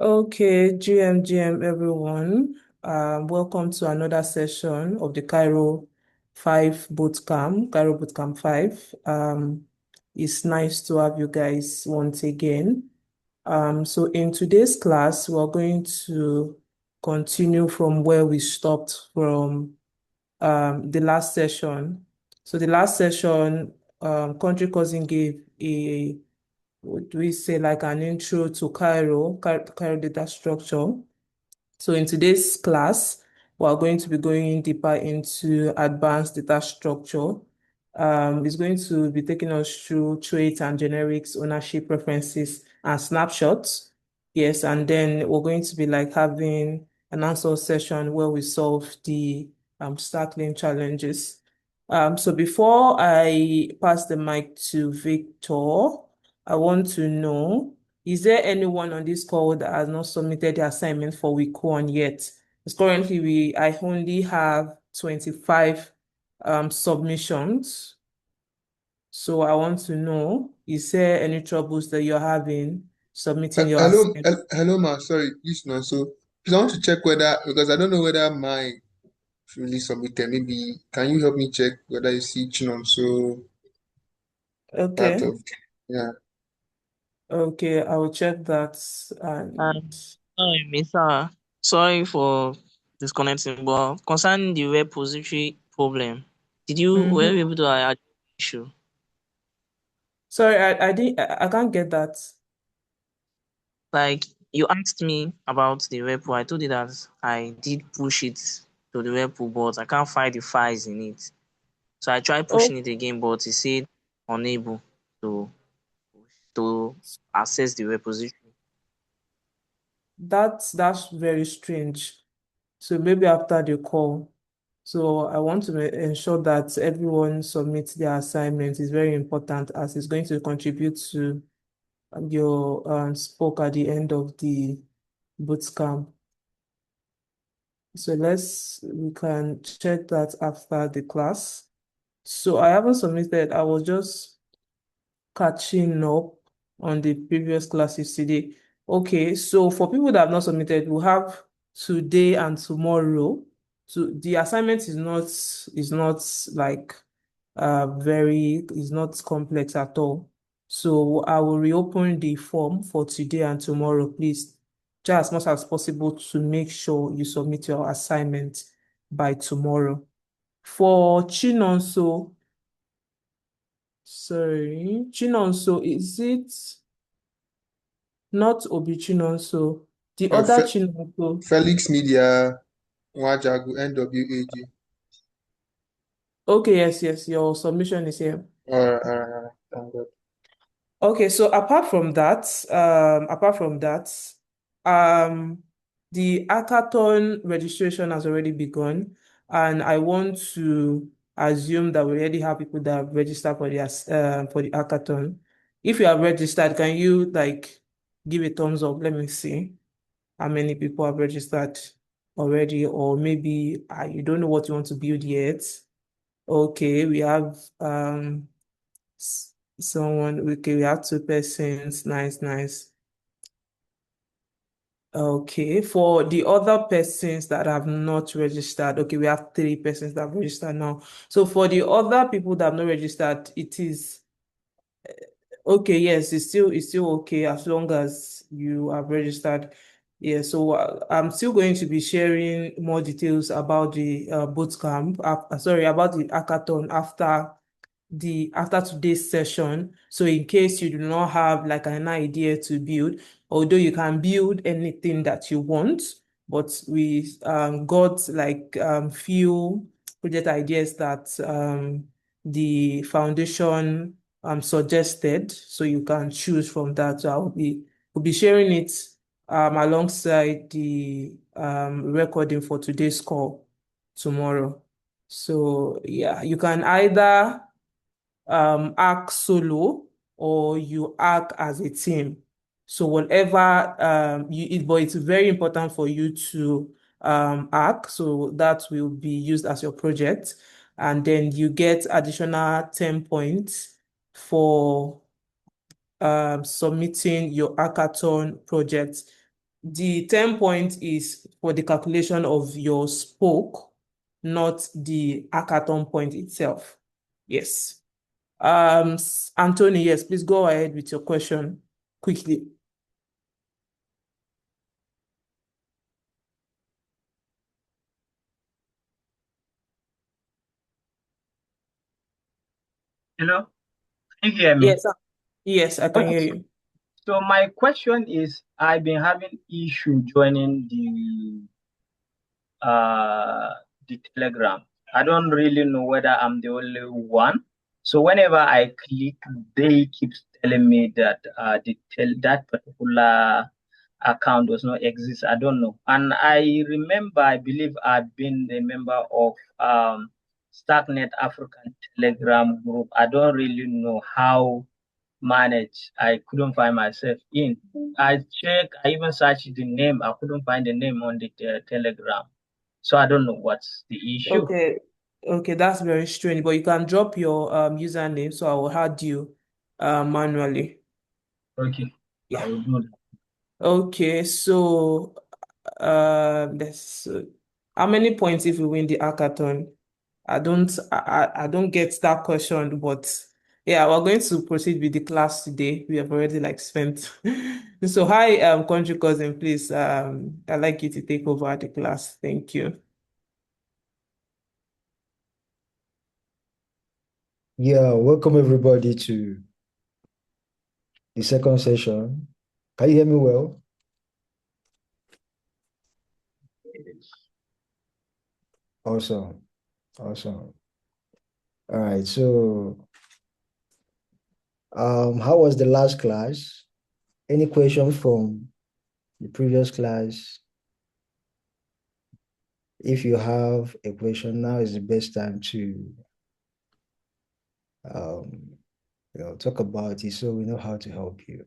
Okay, GM everyone. Welcome to another session of the Cairo 5 Bootcamp, Cairo Bootcamp 5. It's nice to have you guys once again. So in today's class, we're going to continue from where we stopped from the last session. So the last session, Country Cousin gave a would we say like an intro to Cairo data structure. So in today's class, we're going to be going deeper into advanced data structure. It's going to be taking us through traits and generics, ownership preferences, and snapshots. Yes, and then we're going to be like having an answer session where we solve the Starkling challenges. So before I pass the mic to Victor, I want to know, is there anyone on this call that has not submitted the assignment for week one yet? Because currently I only have 25 submissions. So I want to know, is there any troubles that you're having submitting your assignment? Hello, ma. Sorry, listener. So, please, I want to check whether because I don't know whether my really submitted. Maybe can you help me check whether you see Chinon so part Okay. of yeah. Okay, I will check that and Um, Sorry, Mr. Sorry for disconnecting, but concerning the repository problem, were Mhm. you able to add issue? Sorry, I can't get that. Like you asked me about the repo, I told you that I did push it to the repo, but I can't find the files in it. So I tried Oh, pushing it again, but it said unable to to access the repository. that's very strange. So maybe after the call. So I want to ensure that everyone submits their assignment. It's very important as it's going to contribute to your spoke at the end of the bootcamp. So we can check that after the class. So I haven't submitted. I was just catching up on the previous classes today. Okay, so for people that have not submitted, we have today and tomorrow. So the assignment is not like very is not complex at all. So I will reopen the form for today and tomorrow. Please try as much as possible to make sure you submit your assignment by tomorrow. For Chinonso, sorry, Chinonso, is it not Obi Chinonso? The other Fe Chinonso. Felix Media Wajagu NWAG. Okay, yes, your submission is here. Thank God. Okay, so apart from that, um, the hackathon registration has already begun, and I want to assume that we already have people that have registered for the hackathon. If you have registered, can you like give a thumbs up? Let me see how many people have registered already, or maybe you don't know what you want to build yet. Okay, we have someone, okay, we have two persons. Nice, nice. Okay, for the other persons that have not registered, okay, we have three persons that have registered now. So for the other people that have not registered, it is okay. Yes, it's still okay as long as you have registered. Yeah, so I'm still going to be sharing more details about the bootcamp. Sorry, about the hackathon after today's session. So in case you do not have like an idea to build, although you can build anything that you want, but we got like few project ideas that the foundation suggested, so you can choose from that. So we'll be sharing it alongside the recording for today's call tomorrow. So yeah, you can either act solo or you act as a team. So whatever but it's very important for you to act. So that will be used as your project. And then you get additional 10 points for submitting your hackathon project. The 10 points is for the calculation of your spoke, not the hackathon point itself. Yes. Anthony, yes, please go ahead with your question quickly. Hello, can you hear me? Yes, yes, I can hear you. So my question is, I've been having issue joining the Telegram. I don't really know whether I'm the only one. So whenever I click, they keep telling me that that particular account does not exist. I don't know. And I remember, I believe I've been a member of Starknet African Telegram group. I don't really know how manage. I couldn't find myself in. I checked, I even searched the name. I couldn't find the name on the Telegram. So I don't know what's the issue. Okay, that's very strange, but you can drop your username, so I will add you manually. Okay, I Yeah. will do that. Okay, so let's how many points if we win the hackathon? I don't get that question, but yeah, we're going to proceed with the class today. We have already like spent. So hi, country cousin, please. I'd like you to take over the class. Thank you. Yeah, welcome everybody to the second session. Can you hear me well? Awesome. Awesome. All right. So, how was the last class? Any question from the previous class? If you have a question, now is the best time to um, talk about it so we know how to help you.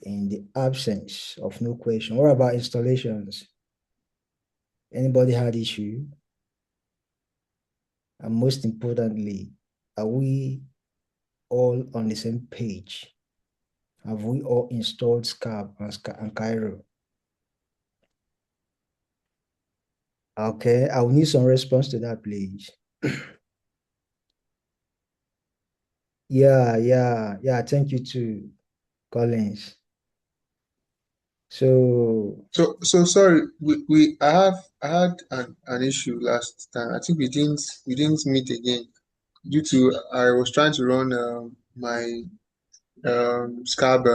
In the absence of no question, what about installations? Anybody had issue? And most importantly, are we all on the same page? Have we all installed Scarp and Cairo? Okay, I will need some response to that, please. Yeah. Thank you to Collins. So So sorry, I had an issue last time. I think we didn't meet again due to I was trying to run my scab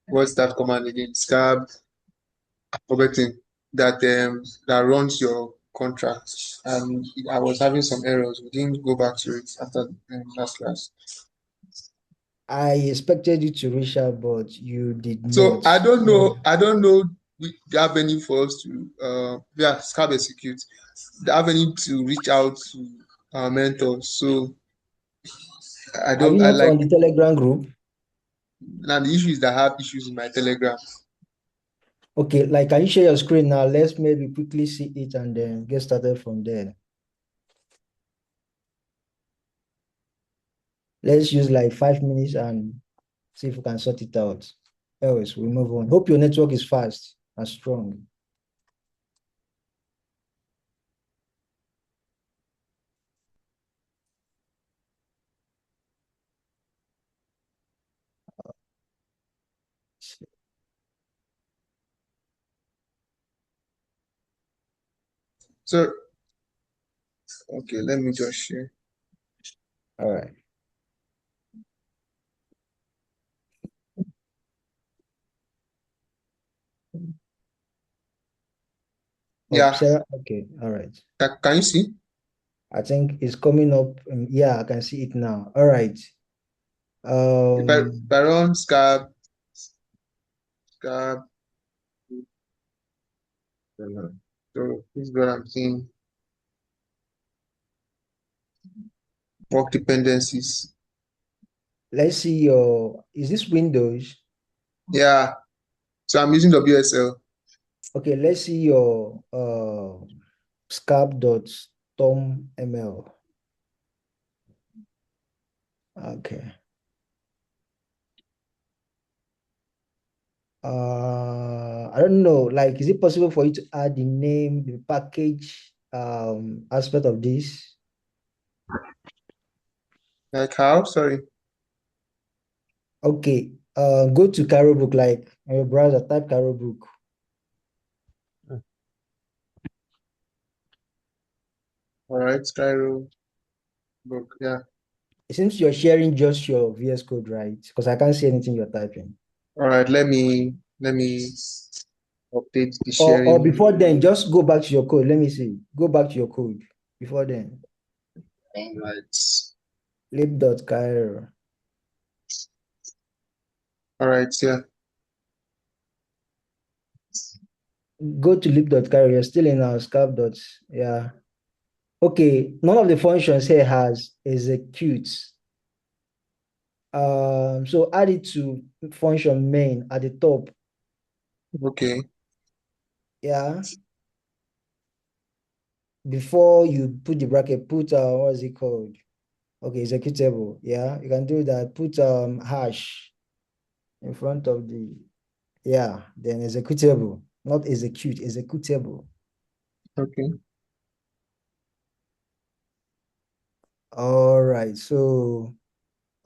what's that command again? Scab forgetting that runs your contract, and I was having some errors. We didn't go back to it after last class. I expected you to reach out, but you did So not. I don't know the avenue for us to scab execute the avenue to reach out to our mentors. So I Are you don't I not like on the Telegram group? now the issue is that I have issues in my Telegram. Okay, like can you share your screen now? Let's maybe quickly see it and then get started from there. Let's use like 5 minutes and see if we can sort it out. Else, we move on. Hope your network is fast and strong. So okay, let me just share. All right. Oh, Yeah, Sarah, okay, all right. can you see? I think it's coming up. Yeah, I can see it now. All right. If I run scab, so this is what I'm seeing. Work dependencies. Let's see your, is this Windows? Yeah, so I'm using WSL. Okay, let's see your scarp.toml. Okay. I don't know, like, is it possible for you to add the name, the package aspect of this? Like how? Sorry. Okay, go to Cairo Book, like on your browser, type Cairo Book. All right, Cairo book. Yeah. It seems you're sharing just your VS Code, right? Because I can't see anything you're typing. All right. Let me update the Or sharing. before then, just go back to your code. Let me see. Go back to your code before then. All right. Lib.cairo. All right. Yeah. Go to lib.cairo. You're still in our scarf dots. Yeah. Okay. None of the functions here has executes. So add it to function main at the top. Okay. Yeah. Before you put the bracket, put what is it called? Okay, executable. Yeah, you can do that. Put hash in front of the, yeah, then executable, not execute, executable. Okay. All right. So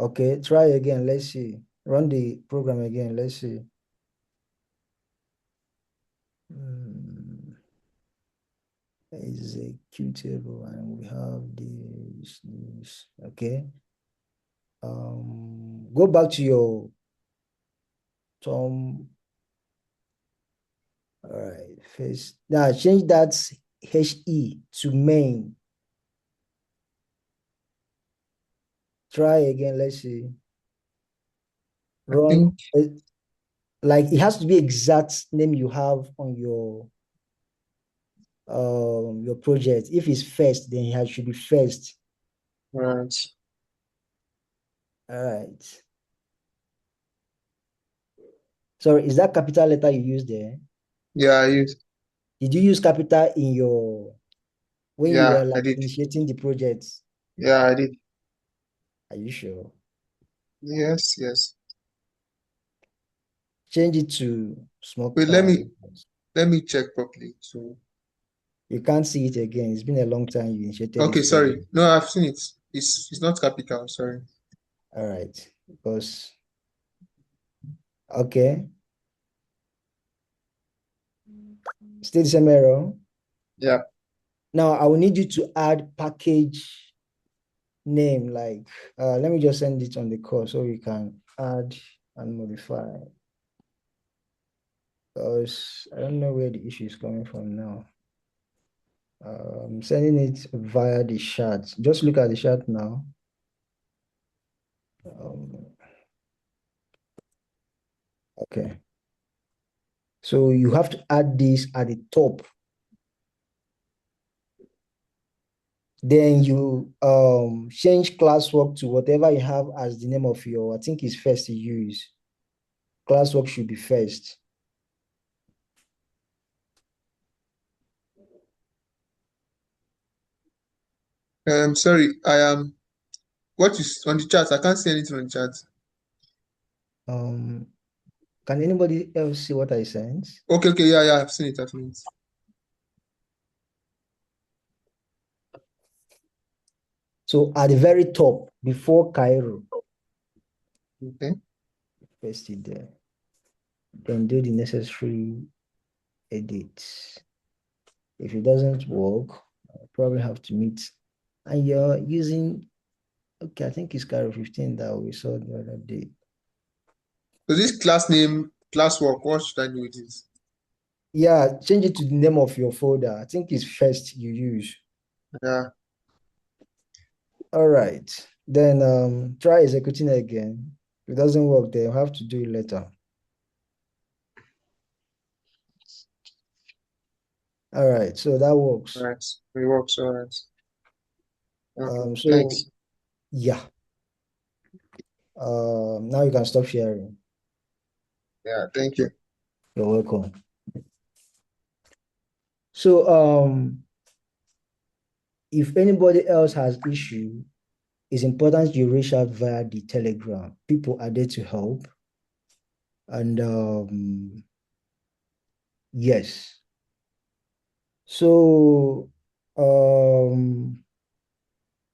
okay, try again. Let's see. Run the program again. Let's see. Executable, and we have this. Okay. Go back to your Tom. All right. First, now change that HE to main. Try again. Let's see. I Run. think. Like it has to be exact name you have on your project. If it's first, then it should be first. All right. All right. Sorry, is that capital letter you used there? Yeah. I use. Did you use capital in your when you were Yeah. I like did. initiating the project? Yeah. I did. Are you sure? Yes. Yes. Change it to small Wait. Let me letters. let me check properly. So. You can't see it again. It's been a long time you initiated this Okay. project. Sorry. No, I've seen it. It's not capital. Sorry. All right. Because okay. Still the same error. Yeah. Now I will need you to add package name, like let me just send it on the call so we can add and modify, because I don't know where the issue is coming from now. Sending it via the chat. Just look at the chat now. Okay, so you have to add this at the top. Then you change classwork to whatever you have as the name of your, I think it's first to use. Classwork should be first. Sorry. I am. What is on the chat? I can't see anything on the chat. Can anybody else see what I sent? Okay. Okay. Yeah. Yeah. I've seen it. I've seen it. So at the very top, before Cairo, Okay. paste it there. Then do the necessary edits. If it doesn't work, I'll probably have to meet. And you're using, okay, I think it's Cairo 15 that we saw the other day. So this class name, classwork, what should I do with this? Yeah, change it to the name of your folder. I think it's first you use. Yeah. All right. Then try executing again. If it doesn't work, then you have to do it later. All right, so that works. All right. It works. All right. Okay. So Thanks. yeah. Now you can stop sharing. Yeah. Thank you. You're welcome. So if anybody else has issue, it's important you reach out via the Telegram. People are there to help. And yes. So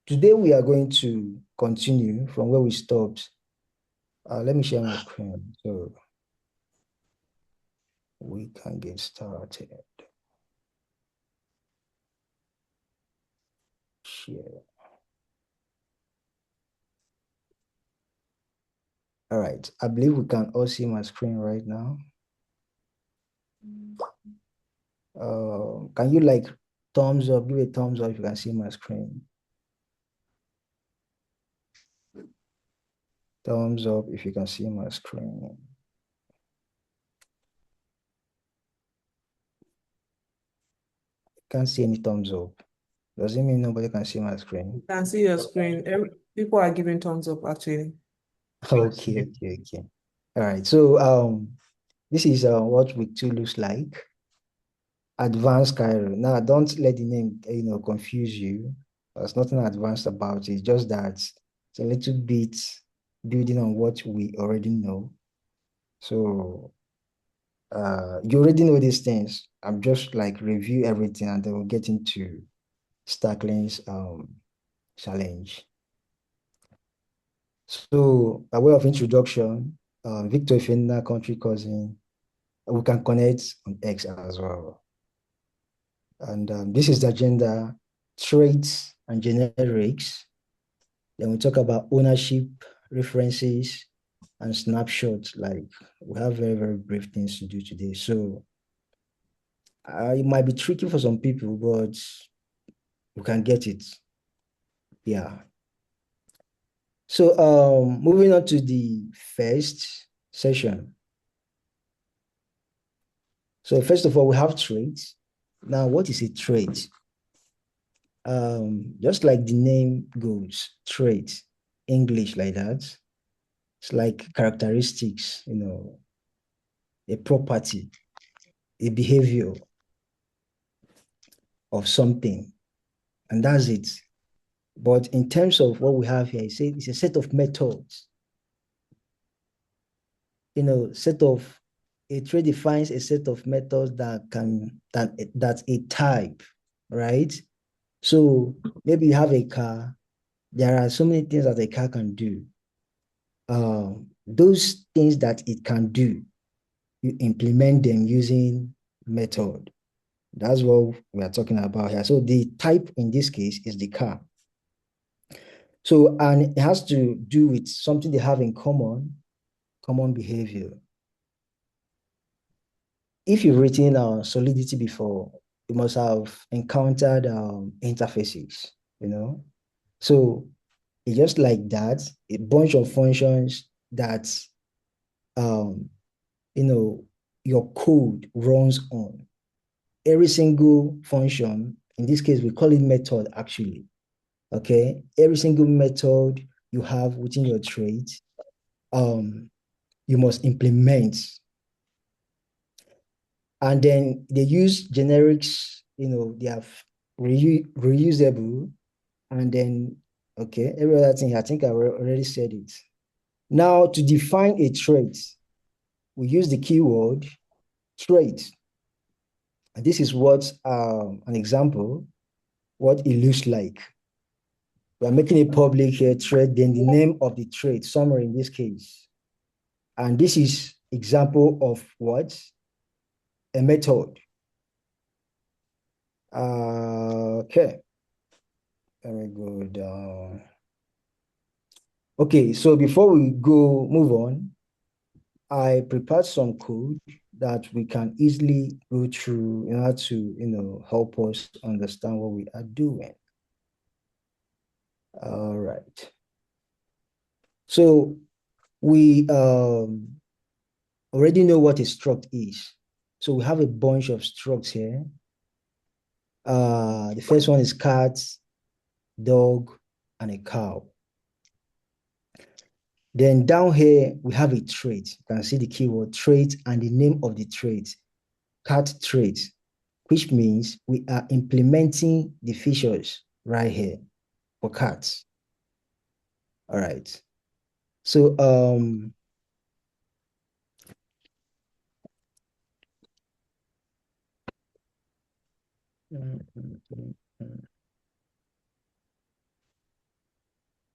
today we are going to continue from where we stopped. Let me share my screen so we can get started. Share. All right. I believe we can all see my screen right now. Can you like thumbs up? Give a thumbs up if you can see my screen. Thumbs up if you can see my screen. Can't see any thumbs up. Does it mean nobody can see my screen? You can see your screen. People are giving thumbs up actually. Okay. All right. So this is what week 2 looks like. Advanced Cairo. Now don't let the name confuse you. There's nothing advanced about it. Just that it's a little bit building on what we already know. So you already know these things. I'm just like review everything and then we'll get into Starklings challenge. So by way of introduction, Victor Ifena, country cousin, we can connect on X as well. And this is the agenda, traits and generics. Then we talk about ownership, references, and snapshots. Like we have very, very brief things to do today. So it might be tricky for some people, but we can get it. Yeah. So moving on to the first session. So first of all, we have traits. Now, what is a trait? Just like the name goes, trait, English like that. It's like characteristics, a property, a behavior of something, and that's it. But in terms of what we have here, it's a set of methods. A trait defines a set of methods that's a type, right? So maybe you have a car. There are so many things that a car can do. Those things that it can do, you implement them using method. That's what we are talking about here. So the type in this case is the car. So, and it has to do with something they have in common behavior. If you've written Solidity before, you must have encountered interfaces, So it's just like that, a bunch of functions that, your code runs on. Every single function, in this case, we call it method actually, okay? Every single method you have within your trait, you must implement. And then they use generics, they have reusable, and then, okay, every other thing, I think I already said it. Now, to define a trait, we use the keyword trait. And this is what, an example, what it looks like. We're making a public here trait, then the name of the trait, summary in this case. And this is example of what? A method. Okay. Let me go down. Okay, so before we move on, I prepared some code that we can easily go through in order to, help us understand what we are doing. All right. So we already know what a struct is. So we have a bunch of structs here. The first one is cat, dog, and a cow. Then down here, we have a trait. You can see the keyword trait and the name of the trait, cat trait, which means we are implementing the features right here for cats. All right. So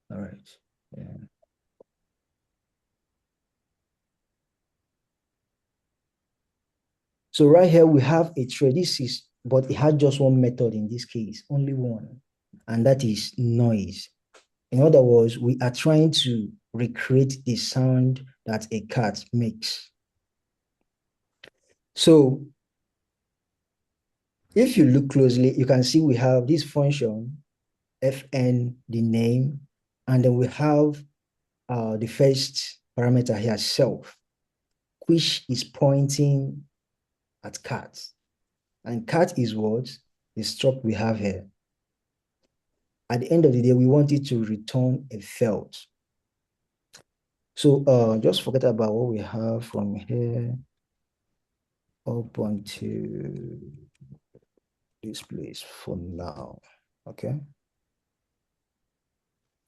All right. Yeah. So right here we have a trade. This is, but it had just one method in this case, only one, and that is noise. In other words, we are trying to recreate the sound that a cat makes. So if you look closely, you can see we have this function, fn, the name, and then we have the first parameter here, self, which is pointing at cat. And cat is what? The struct we have here. At the end of the day, we want it to return a felt. So just forget about what we have from here up onto this place for now. Okay.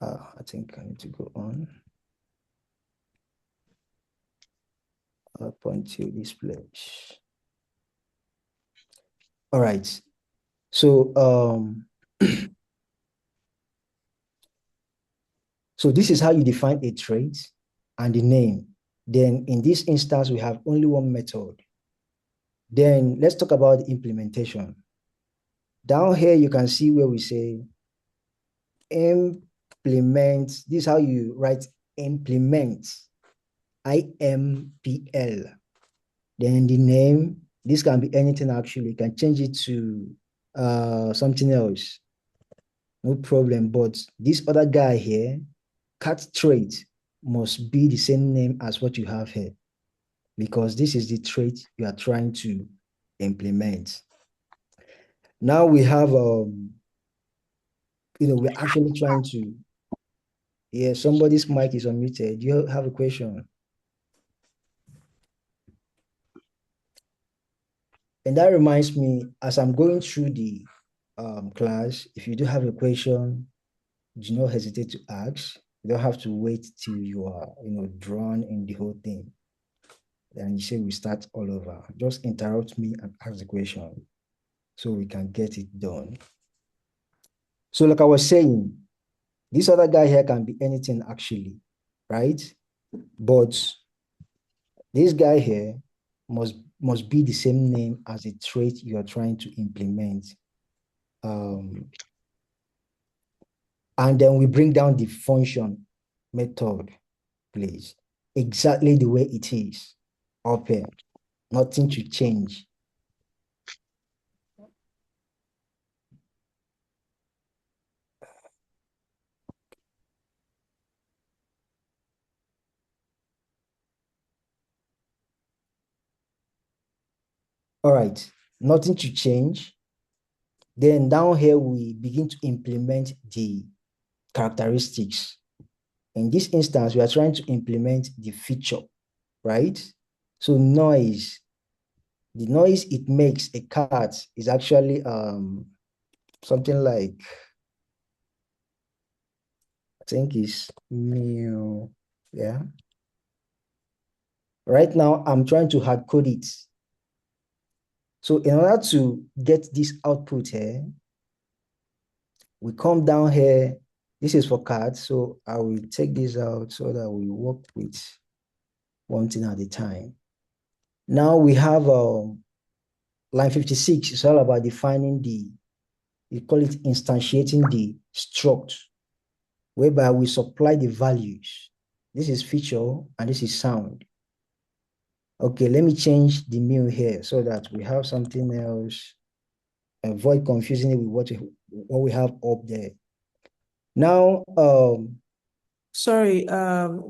I think I need to go on up onto this place. All right. So so this is how you define a trait and the name. Then in this instance, we have only one method. Then let's talk about the implementation. Down here, you can see where we say implement. This is how you write implement, IMPL. Then the name, this can be anything actually. You can change it to something else. No problem. But this other guy here, cat trait, must be the same name as what you have here, because this is the trait you are trying to implement. Now we have, we're actually trying to, yeah, somebody's mic is unmuted. Do you have a question? And that reminds me, as I'm going through the class, if you do have a question, do not hesitate to ask. You don't have to wait till you are, drawn in the whole thing. Then you say we start all over. Just interrupt me and ask the question so we can get it done. So like I was saying, this other guy here can be anything actually, right? But this guy here must be the same name as the trait you are trying to implement. And then we bring down the function method, please. Exactly the way it is up here. Nothing to change. All right, nothing to change. Then down here, we begin to implement the characteristics. In this instance, we are trying to implement the feature, right? So noise, the noise it makes a cat is actually something like, I think is meow, yeah. Right now, I'm trying to hard code it. So in order to get this output here, we come down here. This is for cats, so I will take this out so that we work with one thing at a time. Now we have line 56. It's all about defining we call it instantiating the struct, whereby we supply the values. This is feature and this is sound. Okay, let me change the meal here so that we have something else. Avoid confusing it with what we have up there. Now, Sorry,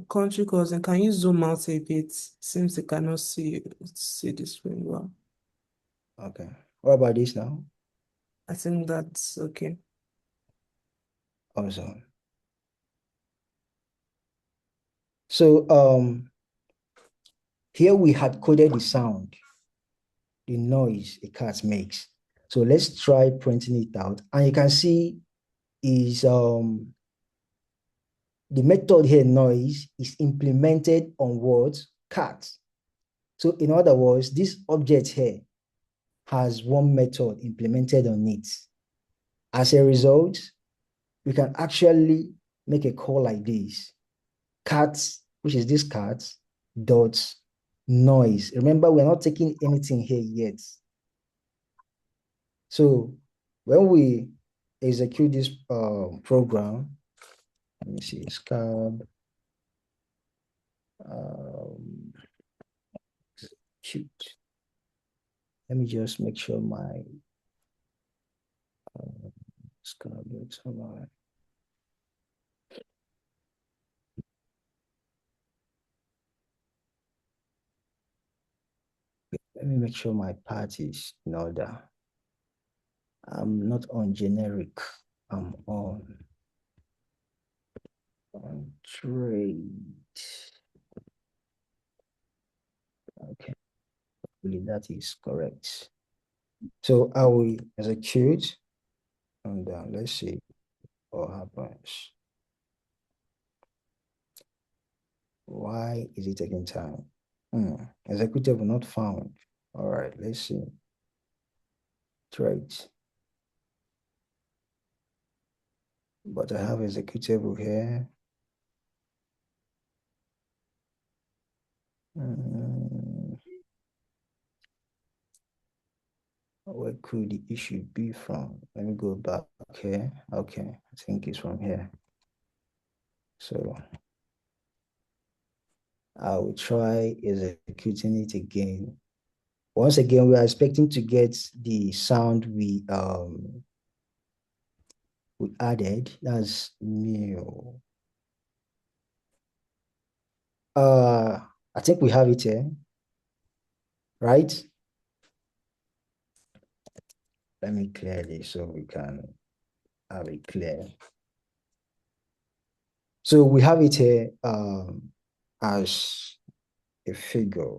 country cousin, can you zoom out a bit? Seems I cannot see the screen well. okay. What about this now? I think that's okay. Awesome. So here we had coded the sound, the noise a cat makes. So let's try printing it out. And you can see is the method here, noise, is implemented on what? Cat. So in other words, this object here has one method implemented on it. As a result, we can actually make a call like this. Cat, which is this cat, dot noise. Remember, we're not taking anything here yet. So when we execute this program, let me see, scab, execute. Let me just make sure my scab looks all right. Let me make sure my path is in order. I'm not on generic. I'm on trade. Okay, hopefully that is correct. So I will execute, and let's see what happens. Why is it taking time? Executable not found. All right, let's see. Trade. But I have executable here. Where could the issue be from? Let me go back here. Okay, I think it's from here. So I will try executing it again. Once again, we are expecting to get the sound we added. That's new. I think we have it here, right? Let me clear this so we can have it clear. So we have it here as a figure.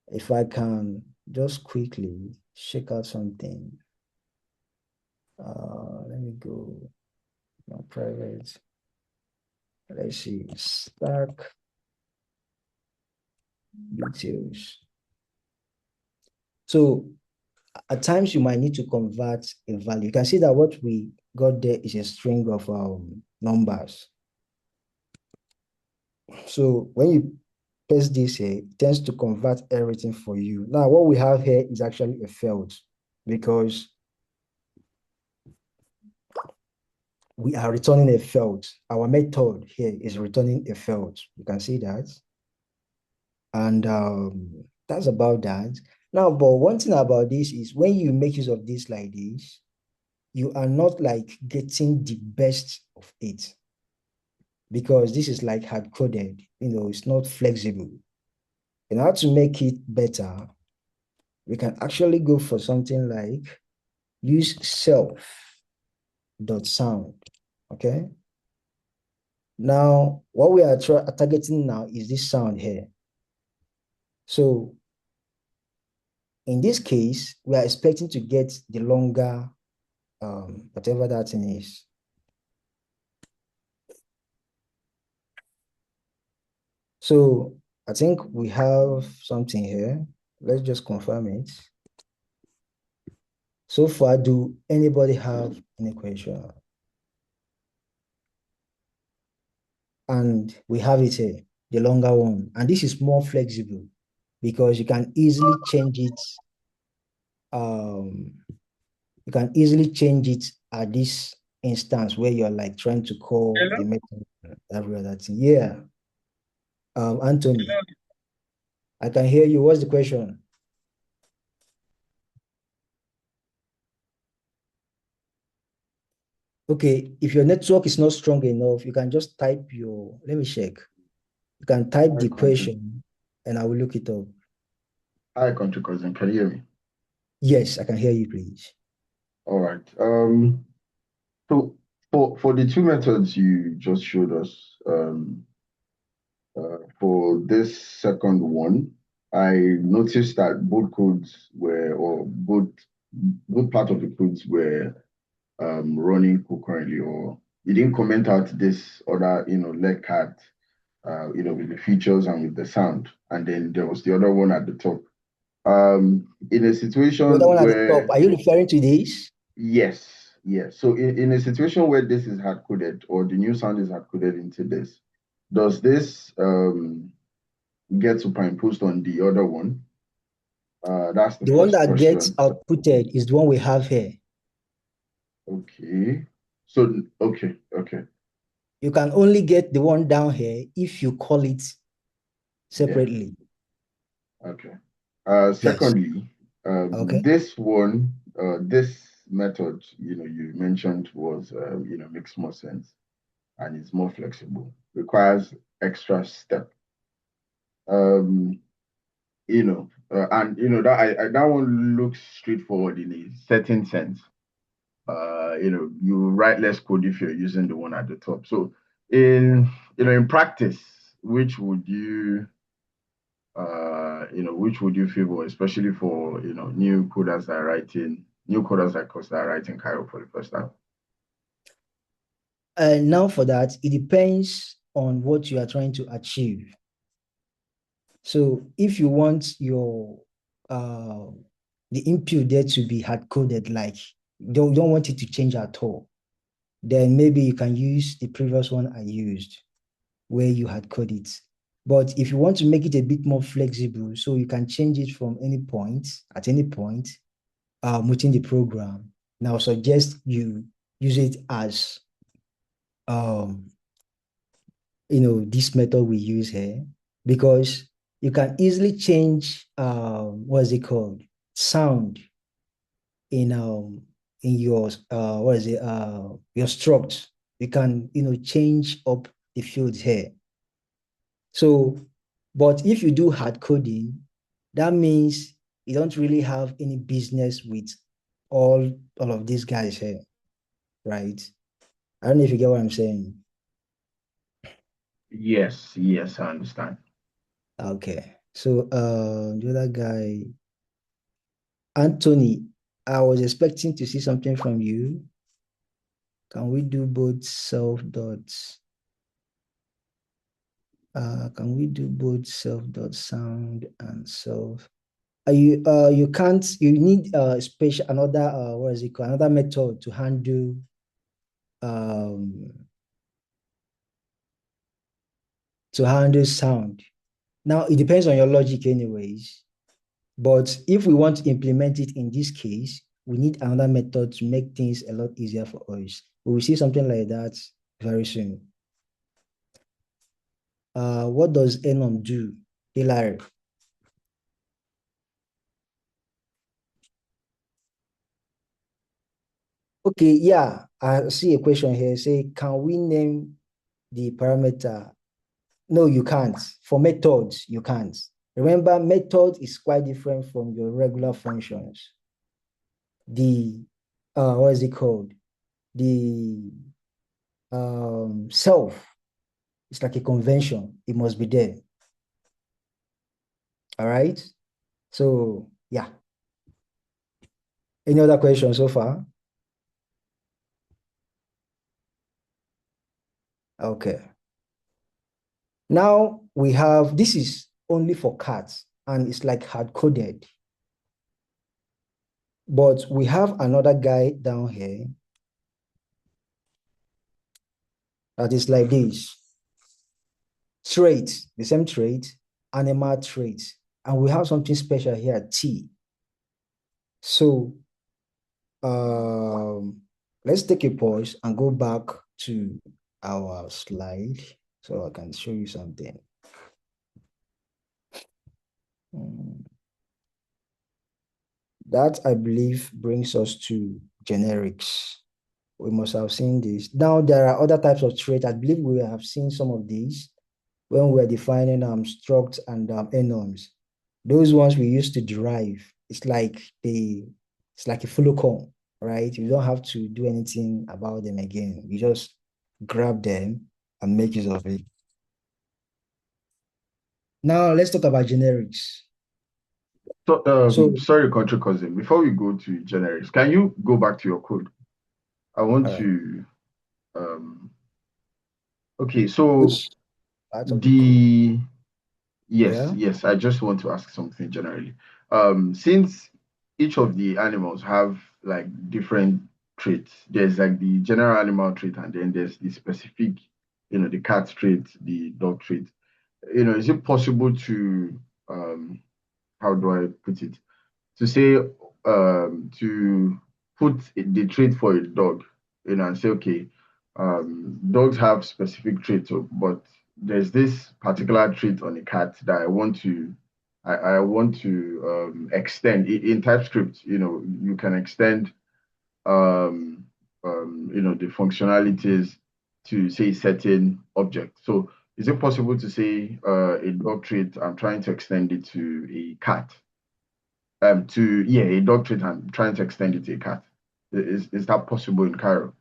If I can just quickly check out something. Let me go my private. Let's see, Stark details. So at times you might need to convert a value. You can see that what we got there is a string of numbers. So when you paste this here, it tends to convert everything for you. Now what we have here is actually a failed because we are returning a failed. Our method here is returning a failed. You can see that. And that's about that. Now, but one thing about this is when you make use of this like this, you are not like getting the best of it because this is like hard coded, it's not flexible. In order to make it better, we can actually go for something like use self.sound, okay? Now, what we are targeting now is this sound here. So in this case, we are expecting to get the longer, whatever that thing is. So I think we have something here. Let's just confirm it. So far, do anybody have any question? And we have it here, the longer one. And this is more flexible because you can easily change it. You can easily change it at this instance where you're like trying to call the method every other thing. Yeah. Anthony, I can hear you. What's the question? Okay, if your network is not strong enough, you can just type let me check. You can type the question and I will look it up. Hi, country cousin. Can you hear me? Yes, I can hear you, please. All right. So for the two methods you just showed us, for this second one, I noticed that both codes were, or both part of the codes were running concurrently, or you didn't comment out this other, leg card, with the features and with the sound. And then there was the other one at the top. In a The other situation one at the top, where, are you referring to this? yes. So in a situation where this is hard coded or the new sound is hard coded into this, does this get superimposed on the other one? That's the The one first that gets question. outputted is the one we have here. Okay. So okay. You can only get the one down here if you call it Yeah. separately. Okay. Yes. Secondly, Okay. this one, this method, you mentioned was, makes more sense and it's more flexible. Requires extra step. Um, and that that one looks straightforward in a certain sense. You write less code if you're using the one at the top. So in practice, which would you which would you favor, especially for new coders like us that are writing Cairo for the first time? Now for that, it depends on what you are trying to achieve. So if you want your the input there to be hard coded, like don't want it to change at all, then maybe you can use the previous one I used where you had coded it. But if you want to make it a bit more flexible, so you can change it from any point at any point within the program, now suggest you use it as um, this method we use here, because you can easily change what is it called, sound in your your struct. You can change up the fields here. So, but if you do hard coding, that means you don't really have any business with all of these guys here, right? I don't know if you get what I'm saying. Yes, I understand. Okay. So the other guy, Anthony, I was expecting to see something from you. Can we do both self dots? Can we do both self dot sound and self? You can't, you need special another what is it called, another method to handle um sound. Now it depends on your logic anyways, but if we want to implement it in this case, we need another method to make things a lot easier for us. We will see something like that very soon. What does enum do, Hilary? Okay, yeah, I see a question here. Say, can we name the parameter? No, you can't. For methods, you can't. Remember, method is quite different from your regular functions. The what is it called? The self is like a convention. It must be there. All right. So yeah. Any other questions so far? Okay. Now we have, this is only for cats and it's like hard coded. But we have another guy down here that is like this. Trait, the same trait, animal trait. And we have something special here, T. So let's take a pause and go back to our slide so I can show you something. That, I believe, brings us to generics. We must have seen this. Now, there are other types of traits. I believe we have seen some of these when we're defining struct and enums. Those ones we used to derive. It's like a follow-on, right? You don't have to do anything about them again. You just grab them and make use of it. Now let's talk about generics. So, sorry, country cousin. Before we go to generics, can you go back to your code? I want to. Okay, so Which part of the code? yes, Yeah. yes. I just want to ask something generally. Since each of the animals have like different traits, there's like the general animal trait, and then there's the specific, the cat trait, the dog trait. Is it possible to, how do I put it? To say, to put the trait for a dog, and say, okay, dogs have specific traits, but there's this particular trait on a cat that I want to extend in TypeScript. You can extend um, the functionalities to say certain object. So is it possible to say a dog trait, I'm trying to extend it to a cat? A dog trait, I'm trying to extend it to a cat. Is that possible in Cairo?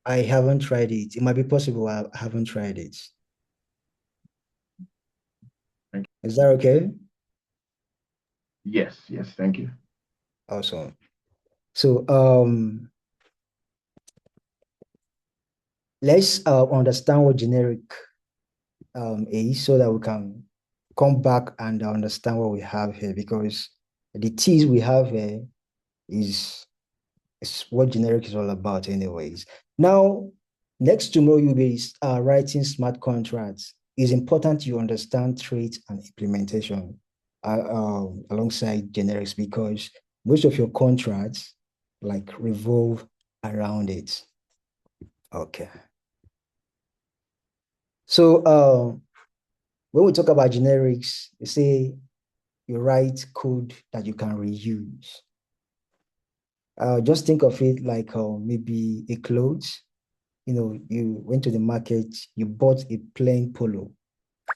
I haven't tried it. It might be possible. I haven't tried it. Thank you. Is that okay? Yes, thank you. Awesome. So let's understand what generic is, so that we can come back and understand what we have here, because the T's we have here is what generic is all about anyways. Now, next tomorrow you'll be writing smart contracts. It's important you understand traits and implementation alongside generics, because most of your contracts like revolve around it. Okay. So when we talk about generics, you say you write code that you can reuse. Just think of it like maybe a clothes. You went to the market, you bought a plain polo.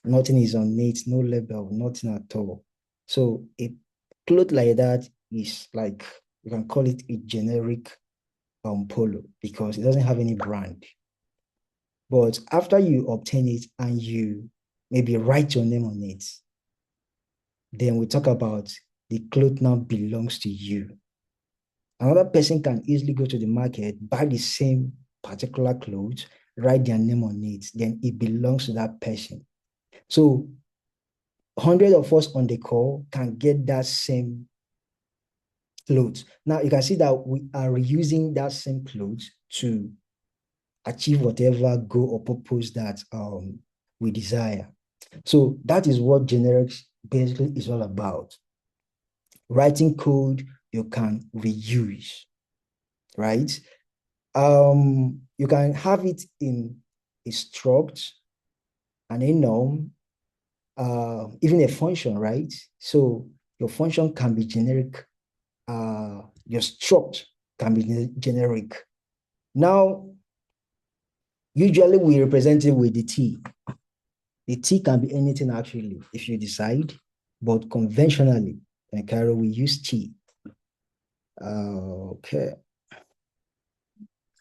Nothing is on it, no label, nothing at all. So a cloth like that is like, you can call it a generic polo, because it doesn't have any brand. But after you obtain it and you maybe write your name on it, then we talk about the cloth now belongs to you. Another person can easily go to the market, buy the same particular clothes, write their name on it, then it belongs to that person. So 100 of us on the call can get that same clothes. Now you can see that we are reusing that same clothes to achieve whatever goal or purpose that we desire. So that is what generics basically is all about. Writing code you can reuse, right? You can have it in a struct, and a norm, even a function, right? So your function can be generic, your struct can be generic. Now, usually we represent it with the T. The T can be anything actually, if you decide, but conventionally, in Cairo, we use T. Okay.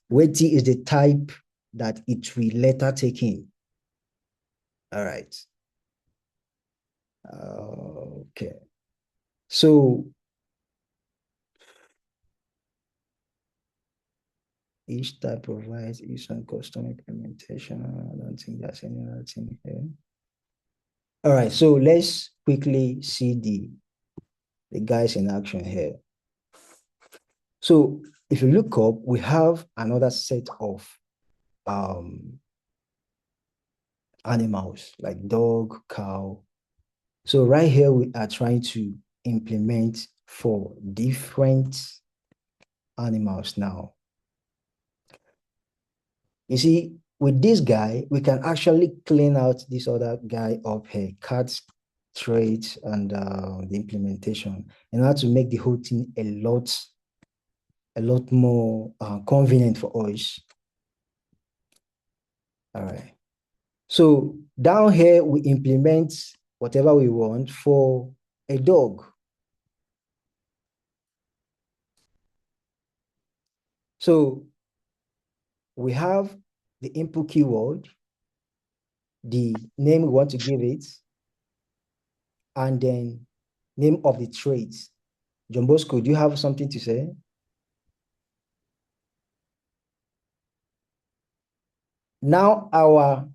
Where T is the type that it will later take in. All right. Okay. So each type provides its own custom implementation. I don't think there's any other thing here. All right, so let's quickly see the guys in action here. So if you look up, we have another set of animals like dog, cow. So right here, we are trying to implement for different animals now. You see, with this guy, we can actually clean out this other guy up here, cat traits and the implementation, in order to make the whole thing a lot more convenient for us. All right. So down here, we implement whatever we want for a dog. So we have the input keyword, the name we want to give it, and then name of the traits. John Bosco, do you have something to say? Now our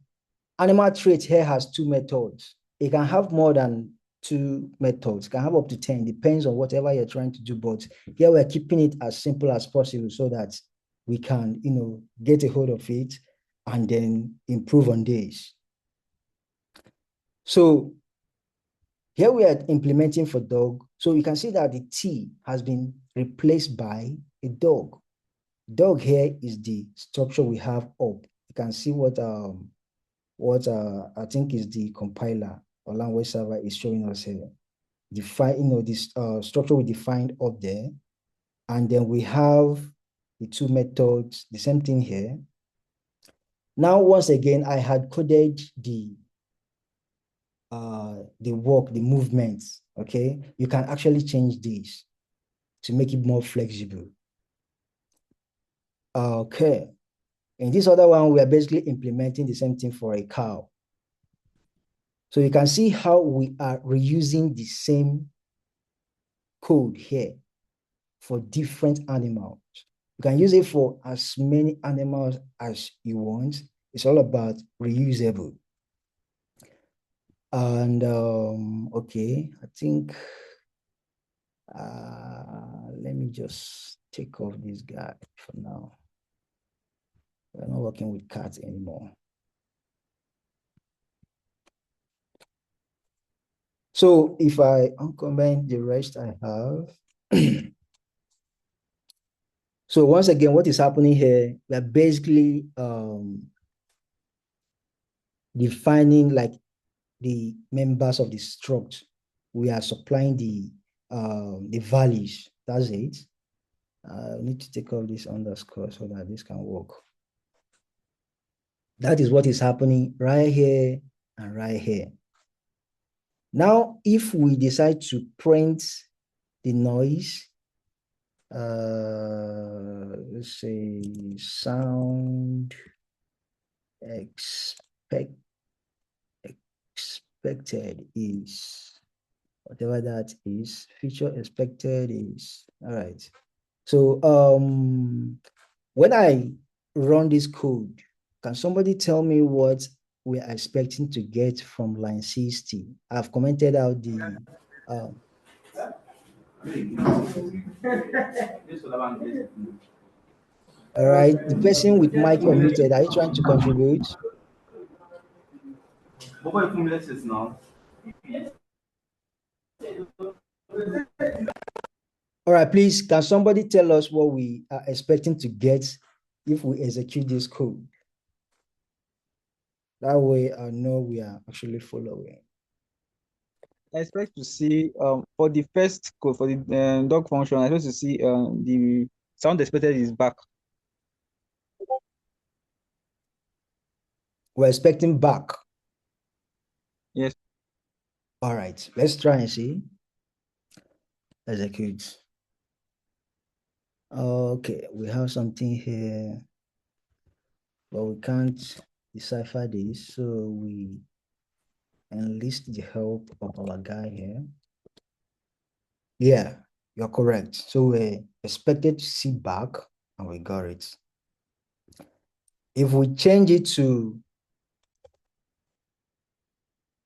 animal trait here has two methods. It can have more than two methods. You can have up to 10, depends on whatever you're trying to do. But here we're keeping it as simple as possible so that we can, get a hold of it and then improve on this. So here we are implementing for dog. So you can see that the T has been replaced by a dog. Dog here is the structure we have up. You can see what I think is the compiler or language server is showing us here. Define, this structure we defined up there. And then we have the two methods, the same thing here. Now, once again, I had coded the work, the movements, okay? You can actually change this to make it more flexible. Okay. In this other one, we are basically implementing the same thing for a cow. So you can see how we are reusing the same code here for different animals. You can use it for as many animals as you want. It's all about reusable. And okay, I think let me just take off this guy for now. We're not working with cats anymore. So if I uncomment the rest I have, so once again, what is happening here, we're basically defining like the members of the struct. We are supplying the values. That's it. I need to take off this underscore so that this can work. That is what is happening right here and right here. Now, if we decide to print the noise, let's say sound expected is whatever that is, feature expected is, all right. So when I run this code, can somebody tell me what we are expecting to get from line 60? I've commented out the all right, the person with mic unmuted, are you trying to contribute? All right, please, can somebody tell us what we are expecting to get if we execute this code? That way I know we are actually following. I expect to see for the first code for the dog function, I expect to see the sound expected is back. We're expecting back. Yes. All right, let's try and see. Execute. Okay, we have something here, but we can't decipher this, so we enlist the help of our guy here. Yeah, you're correct. So we expected to see back and we got it. If we change it to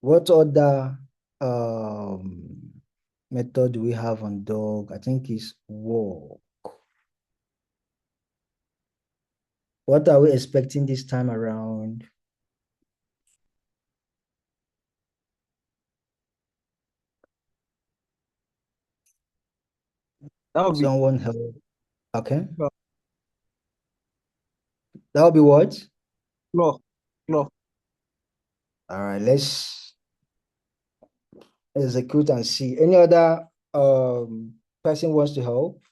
what other method do we have on dog? I think it's walk. What are we expecting this time around? That would be Someone help. Okay. floor. That would be what? Floor. All right, let's execute and see. Any other person wants to help?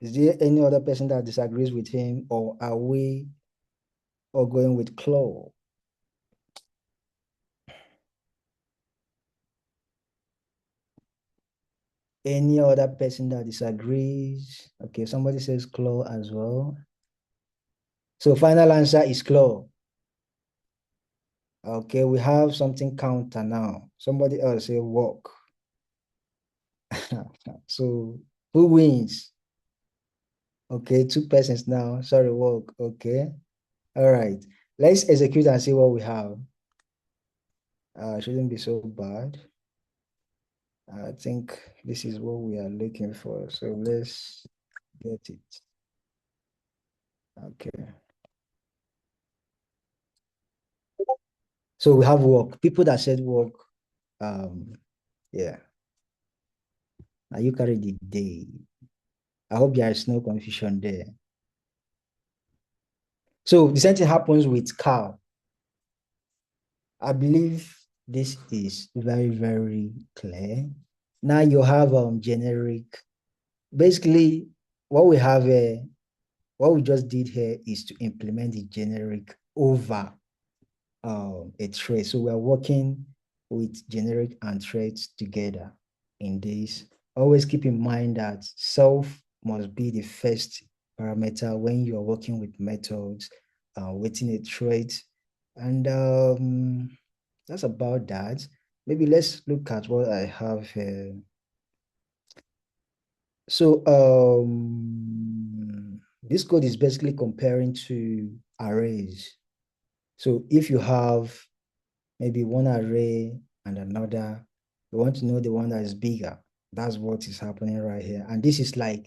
Is there any other person that disagrees with him, or are we all going with Claw? Any other person that disagrees? Okay, somebody says Claw as well. So final answer is Claw. Okay, we have something counter now. Somebody else say walk. So who wins? Okay, two persons now. Sorry, walk. Okay. All right. Let's execute and see what we have. Shouldn't be so bad. I think this is what we are looking for. So let's get it. Okay. So we have work. People that said work, yeah. Now you carry the day. I hope there is no confusion there. So the same thing happens with cow. I believe this is very, very clear. Now you have generic. Basically, what we have here, what we just did here is to implement the generic over a thread. So we're working with generic and threads together in this. Always keep in mind that self must be the first parameter when you're working with methods, waiting a thread. And that's about that. Maybe let's look at what I have here. So this code is basically comparing to arrays. So if you have maybe one array and another, you want to know the one that is bigger. That's what is happening right here. And this is like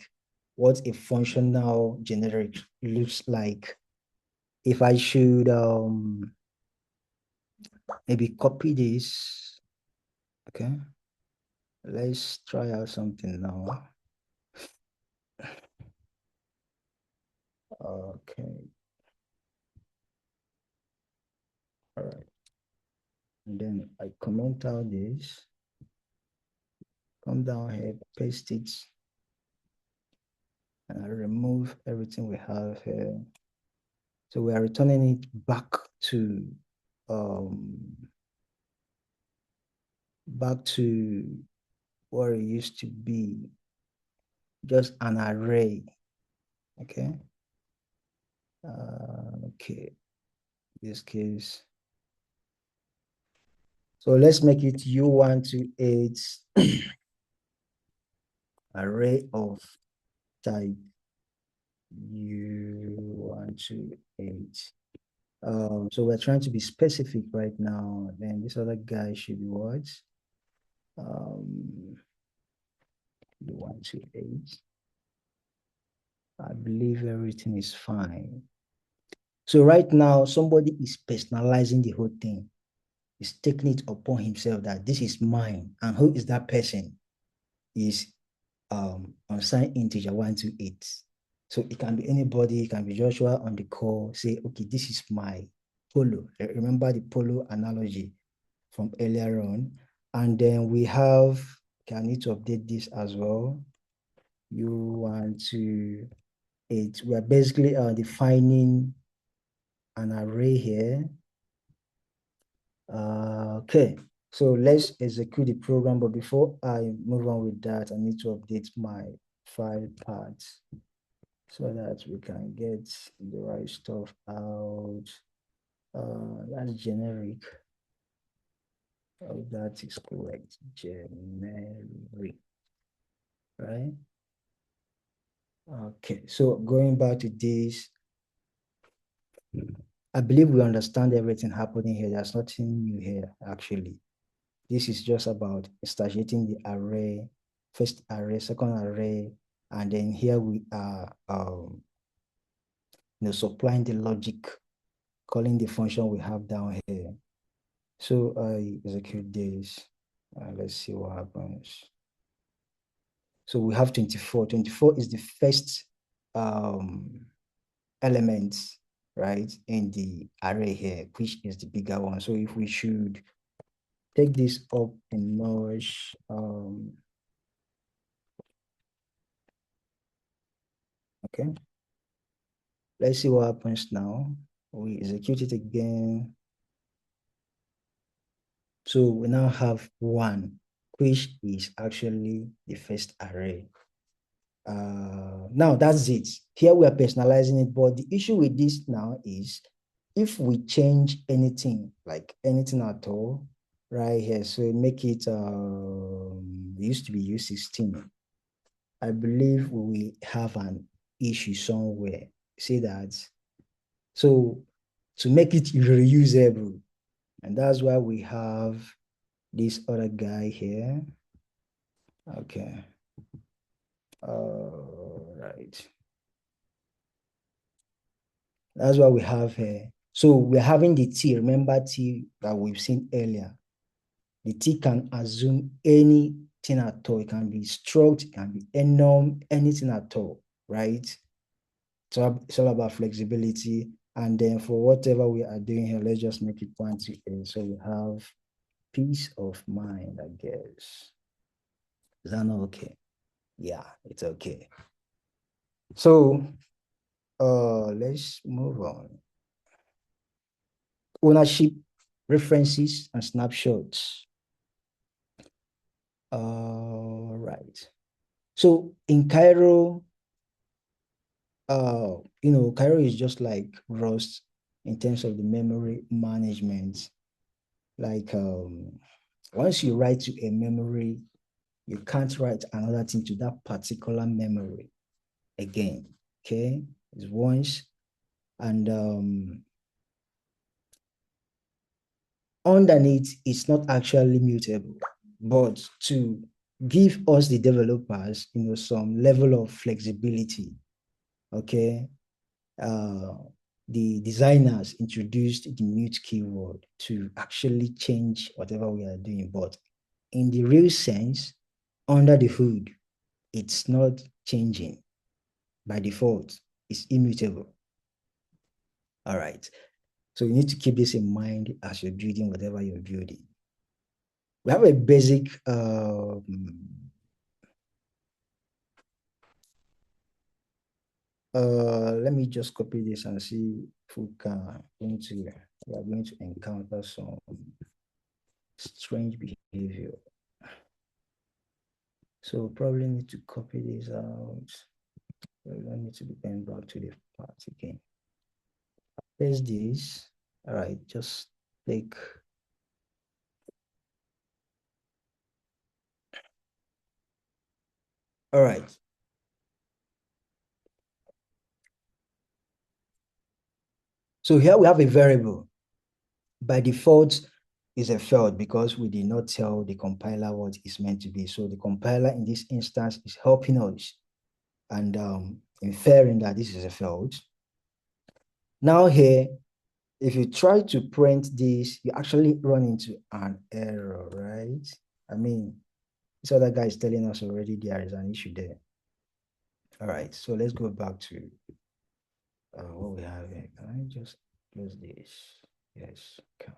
what a functional generic looks like. If I should maybe copy this, okay. Let's try out something now. Okay. All right. And then I comment out this, come down here, paste it, and I remove everything we have here. So we are returning it back to what it used to be, just an array. Okay. Okay. This case. So let's make it U128 array of type U128. So we're trying to be specific right now. Then this other guy should be what? U128. I believe everything is fine. So right now, somebody is personalizing the whole thing. He's taking it upon himself that this is mine. And who is that person? Is unsigned integer 128. So it can be anybody, it can be Joshua on the call, say, okay, this is my polo. Remember the polo analogy from earlier on. And then we have, okay, I need to update this as well. U128. We are basically defining an array here. Okay, so let's execute the program. But before I move on with that, I need to update my file path so that we can get the right stuff out. That's generic. Oh, that is correct. Generic, right? Okay, so going back to this, I believe we understand everything happening here. There's nothing new here, actually. This is just about instantiating the array, first array, second array, and then here we are supplying the logic, calling the function we have down here. So I execute this. Let's see what happens. So we have 24. 24 is the first element, right, in the array here, which is the bigger one. So if we should take this up a notch, okay. Let's see what happens now. We execute it again. So we now have 1, which is actually the first array. Now that's it. Here we are personalizing it, but the issue with this now is if we change anything, like anything at all, right here, so make it, it used to be U16. I believe we have an issue somewhere. See that? So to make it reusable, And that's why we have this other guy here. Okay. Right. That's what we have here. So we're having the T. Remember T that we've seen earlier. The T can assume anything at all. It can be struct, it can be enum, anything at all, right? So it's all about flexibility. And then for whatever we are doing here, let's just make it quantity. So we have peace of mind, I guess. Is that not okay? Yeah, it's okay. So let's move on. Ownership, references, and snapshots. Right. So in Cairo, Cairo is just like Rust in terms of the memory management. Like once you write to a memory, you can't write another thing to that particular memory again. Okay, it's once, and underneath it's not actually mutable, but to give us the developers, some level of flexibility. Okay, the designers introduced the mute keyword to actually change whatever we are doing, but in the real sense, under the hood, it's not changing. By default, it's immutable. All right. So you need to keep this in mind as you're building whatever you're building. We have a basic let me just copy this and see if we are going to encounter some strange behavior. So probably need to copy this out. We don't need to be going back to the part again. Paste this. All right, just click. All right. So here we have a variable. By default, is a failed because we did not tell the compiler what it's meant to be. So the compiler in this instance is helping us and inferring that this is a failed. Now here, if you try to print this, you actually run into an error, right? I mean, this other guy is telling us already there is an issue there. All right, so let's go back to what we have here. Can I just close this? Yes, can.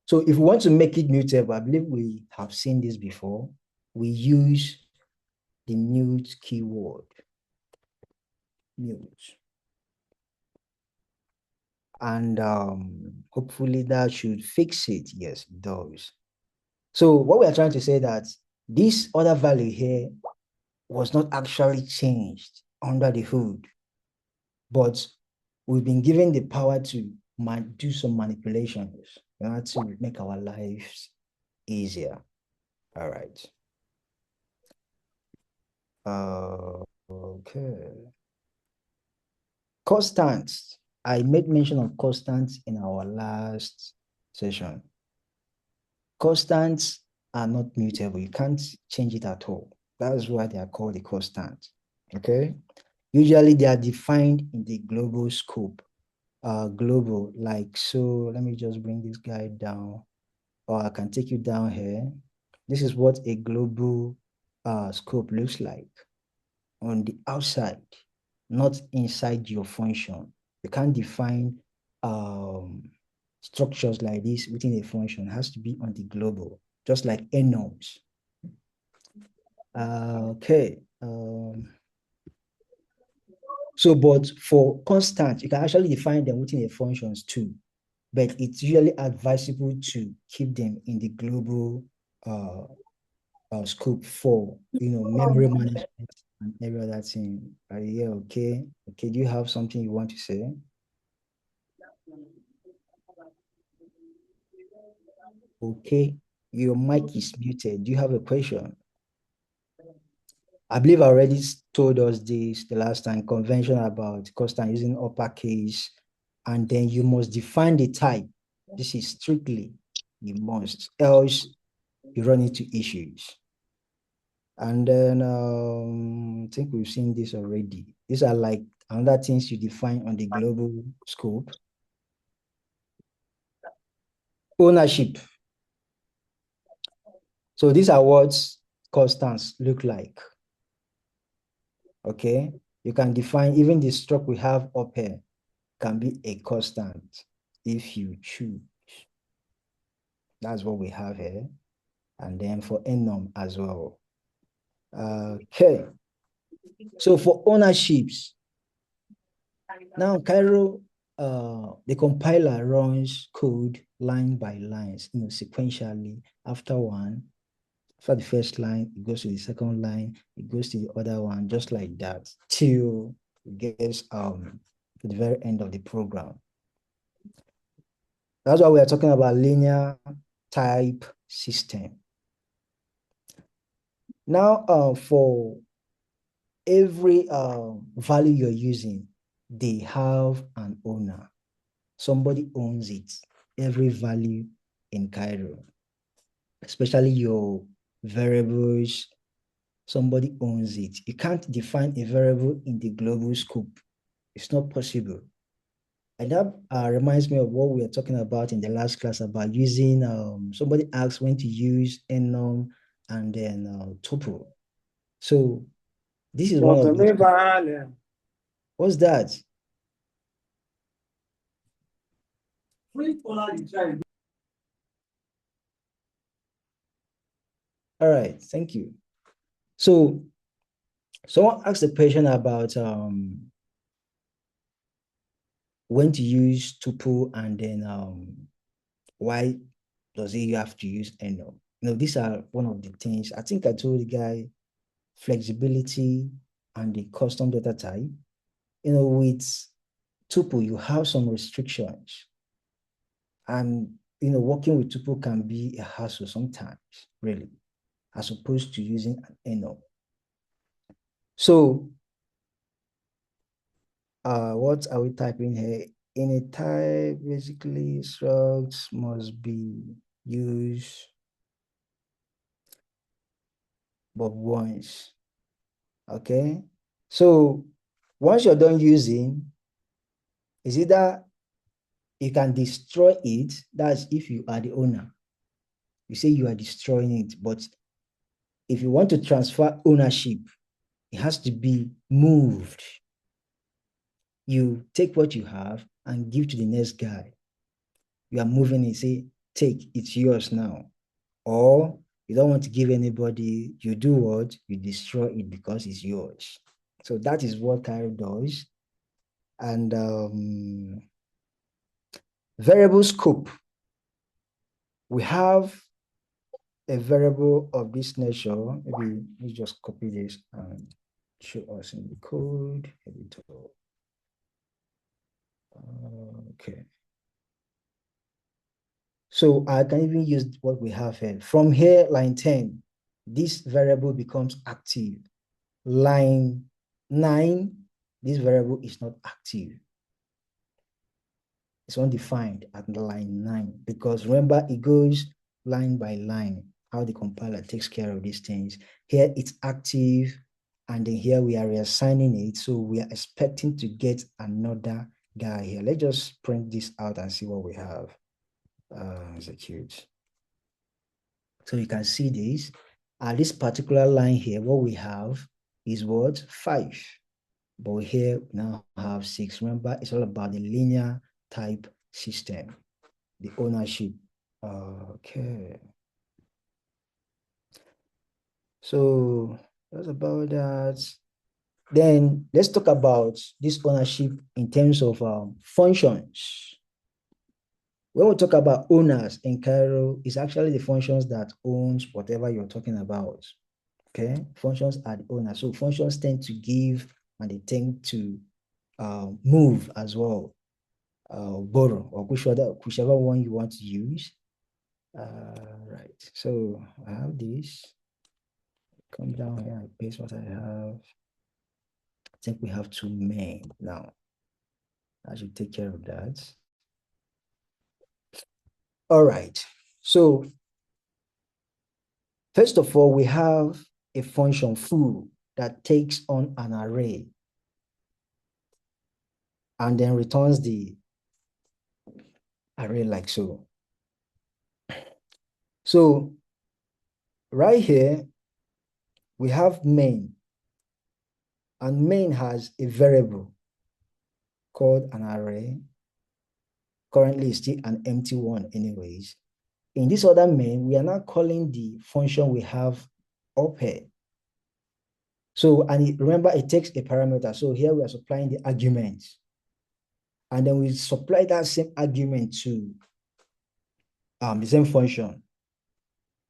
So if we want to make it mutable, I believe we have seen this before. We use the mute keyword, mute. And hopefully that should fix it. Yes, it does. So what we are trying to say that this other value here was not actually changed under the hood, but we've been given the power to do some manipulations in order to make our lives easier. All right. Okay. Constants. I made mention of constants in our last session. Constants are not mutable. You can't change it at all. That's why they are called the constants. Okay. Usually they are defined in the global scope. Global, like so. Let me just bring this guy down, or I can take you down here. This is what a global scope looks like on the outside, not inside your function. You can't define structures like this within a function. It has to be on the global, just like enums. Okay. So, but for constant, you can actually define them within a functions too, but it's usually advisable to keep them in the global scope for, memory management and every other thing. Are you here? Okay. Okay. Do you have something you want to say? Okay. Your mic is muted. Do you have a question? I believe I already told us this the last time, convention about constant using uppercase, and then you must define the type This is strictly you must, else you run into issues. And then I think we've seen this already. These are like another things you define on the global scope. Ownership. So these are what constants look like. Okay, you can define even the stroke we have up here can be a constant if you choose. That's what we have here. And then for enum as well. Okay. So for ownerships, now Cairo, the compiler runs code line by lines, sequentially. After the first line, it goes to the second line, it goes to the other one, just like that, till it gets to the very end of the program. That's why we are talking about linear type system. Now, for every value you're using, they have an owner. Somebody owns it. Every value in Cairo, especially your variables, somebody owns it. You can't define a variable in the global scope. It's not possible. And that reminds me of what we were talking about in the last class about using, somebody asked when to use enum and then tuple. So this is one of the, what's that? All right, thank you. So someone asked a question about when to use tuple and then why does it have to use enum? These are one of the things. I think I told the guy flexibility and the custom data type. With tuple, you have some restrictions. And working with tuple can be a hassle sometimes, really, as opposed to using an enum. So what are we typing here? In a type, basically, structs must be used but once. Okay. So once you're done using, is either you can destroy it. That's if you are the owner. You say you are destroying it, but if you want to transfer ownership, it has to be moved. You take what you have and give to the next guy. You are moving it, say, take, it's yours now. Or you don't want to give anybody, you do what? You destroy it because it's yours. So that is what Cairo does. And variable scope. We have a variable of this nature. Maybe we just copy this and show us in the code editor. Okay. So I can even use what we have here. From here, line 10, this variable becomes active. Line 9, this variable is not active. It's undefined at line 9 because remember, it goes line by line, how the compiler takes care of these things. Here it's active, and then here we are reassigning it. So we are expecting to get another guy here. Let's just print this out and see what we have. Execute. So you can see this. At this particular line here, what we have is what? 5. But here we now have 6. Remember, it's all about the linear type system, the ownership. Okay. So that's about that. Then let's talk about this ownership in terms of functions. When we talk about owners in Cairo, it's actually the functions that owns whatever you're talking about. Okay, functions are the owners. So functions tend to give and they tend to move as well, borrow, or whichever one you want to use. Right, so I have this. Come down here and paste what I have. I think we have 2 main now. I should take care of that. All right. So first of all, we have a function foo that takes on an array and then returns the array like so. So right here, we have main, and main has a variable called an array. Currently, it's still an empty one anyways. In this other main, we are now calling the function we have up here. So, and remember, it takes a parameter. So here we are supplying the argument. And then we supply that same argument to the same function.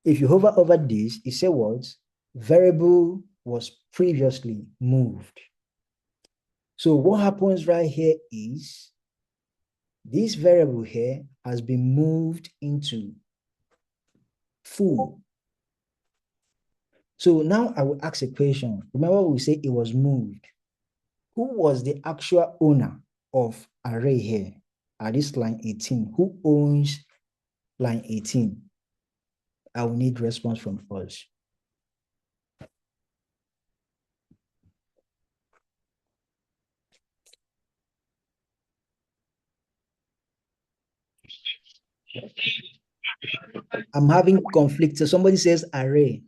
If you hover over this, it says what? Variable was previously moved. So what happens right here is this variable here has been moved into foo. So now I will ask a question. Remember we say it was moved. Who was the actual owner of array here at this line 18? Who owns line 18? I will need response from us. I'm having conflict. So somebody says array.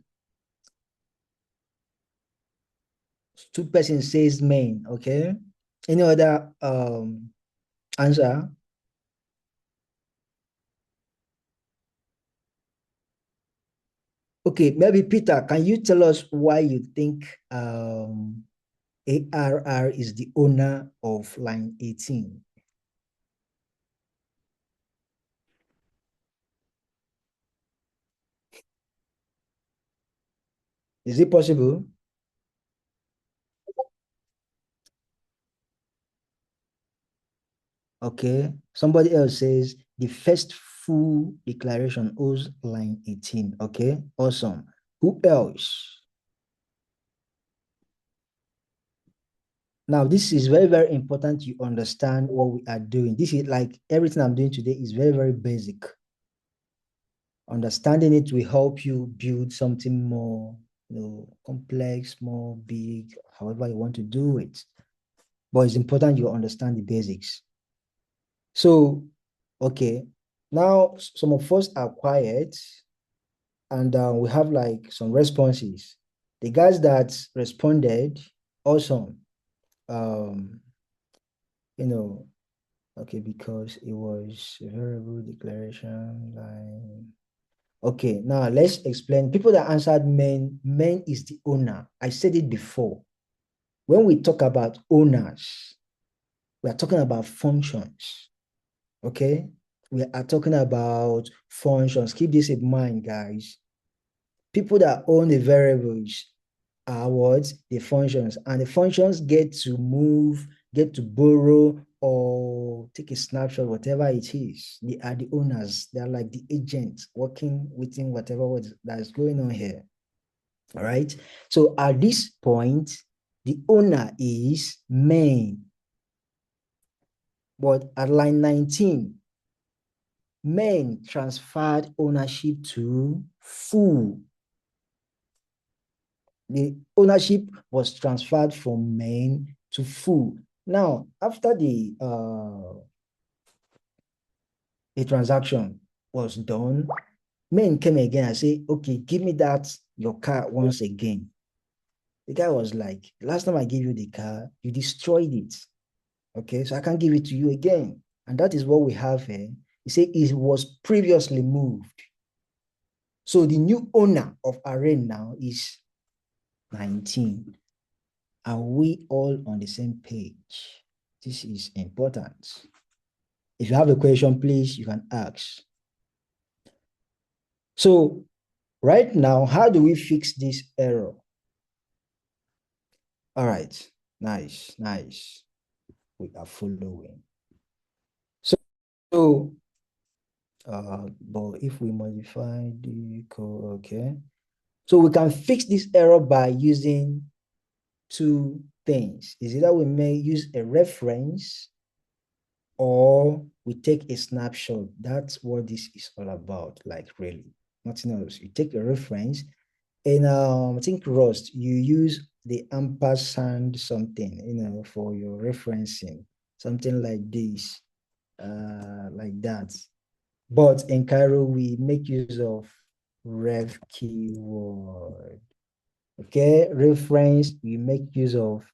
Two persons says main. Okay. Any other answer? Okay, maybe Peter, can you tell us why you think ARR is the owner of line 18? Is it possible? Okay, somebody else says the first full declaration owes line 18. Okay, awesome. Who else? Now, this is very, very important you understand what we are doing. This is like everything I'm doing today is very, very basic. Understanding it will help you build something more, complex, more big, however you want to do it. But it's important you understand the basics. So, okay, now some of us are quiet and we have like some responses. The guys that responded, awesome. Okay, because it was a variable declaration line. Okay, now let's explain. People that answered main is the owner. I said it before. When we talk about owners, we are talking about functions. Okay, we are talking about functions. Keep this in mind, guys. People that own the variables are what? The functions. And the functions get to move, get to borrow, or take a snapshot, whatever it is. They are the owners. They are like the agents working within whatever that is going on here. All right. So at this point, the owner is main. But at line 19, main transferred ownership to foo. The ownership was transferred from main to foo. Now, after the transaction was done, main came again and said, okay, give me that, your car once again. The guy was like, last time I gave you the car, you destroyed it. Okay, so I can't give it to you again. And that is what we have here. He said it was previously moved. So the new owner of array now is 19. Are we all on the same page? This is important. If you have a question, please, you can ask. So right now, how do we fix this error? All right, nice. We are following. So, but if we modify the code, okay. So we can fix this error by using two things. Is either we may use a reference or we take a snapshot. That's what this is all about, like really, nothing else. You take a reference. In I think Rust, you use the ampersand something, for your referencing, something like this, like that. But in Cairo, we make use of ref keyword. Okay, reference, we make use of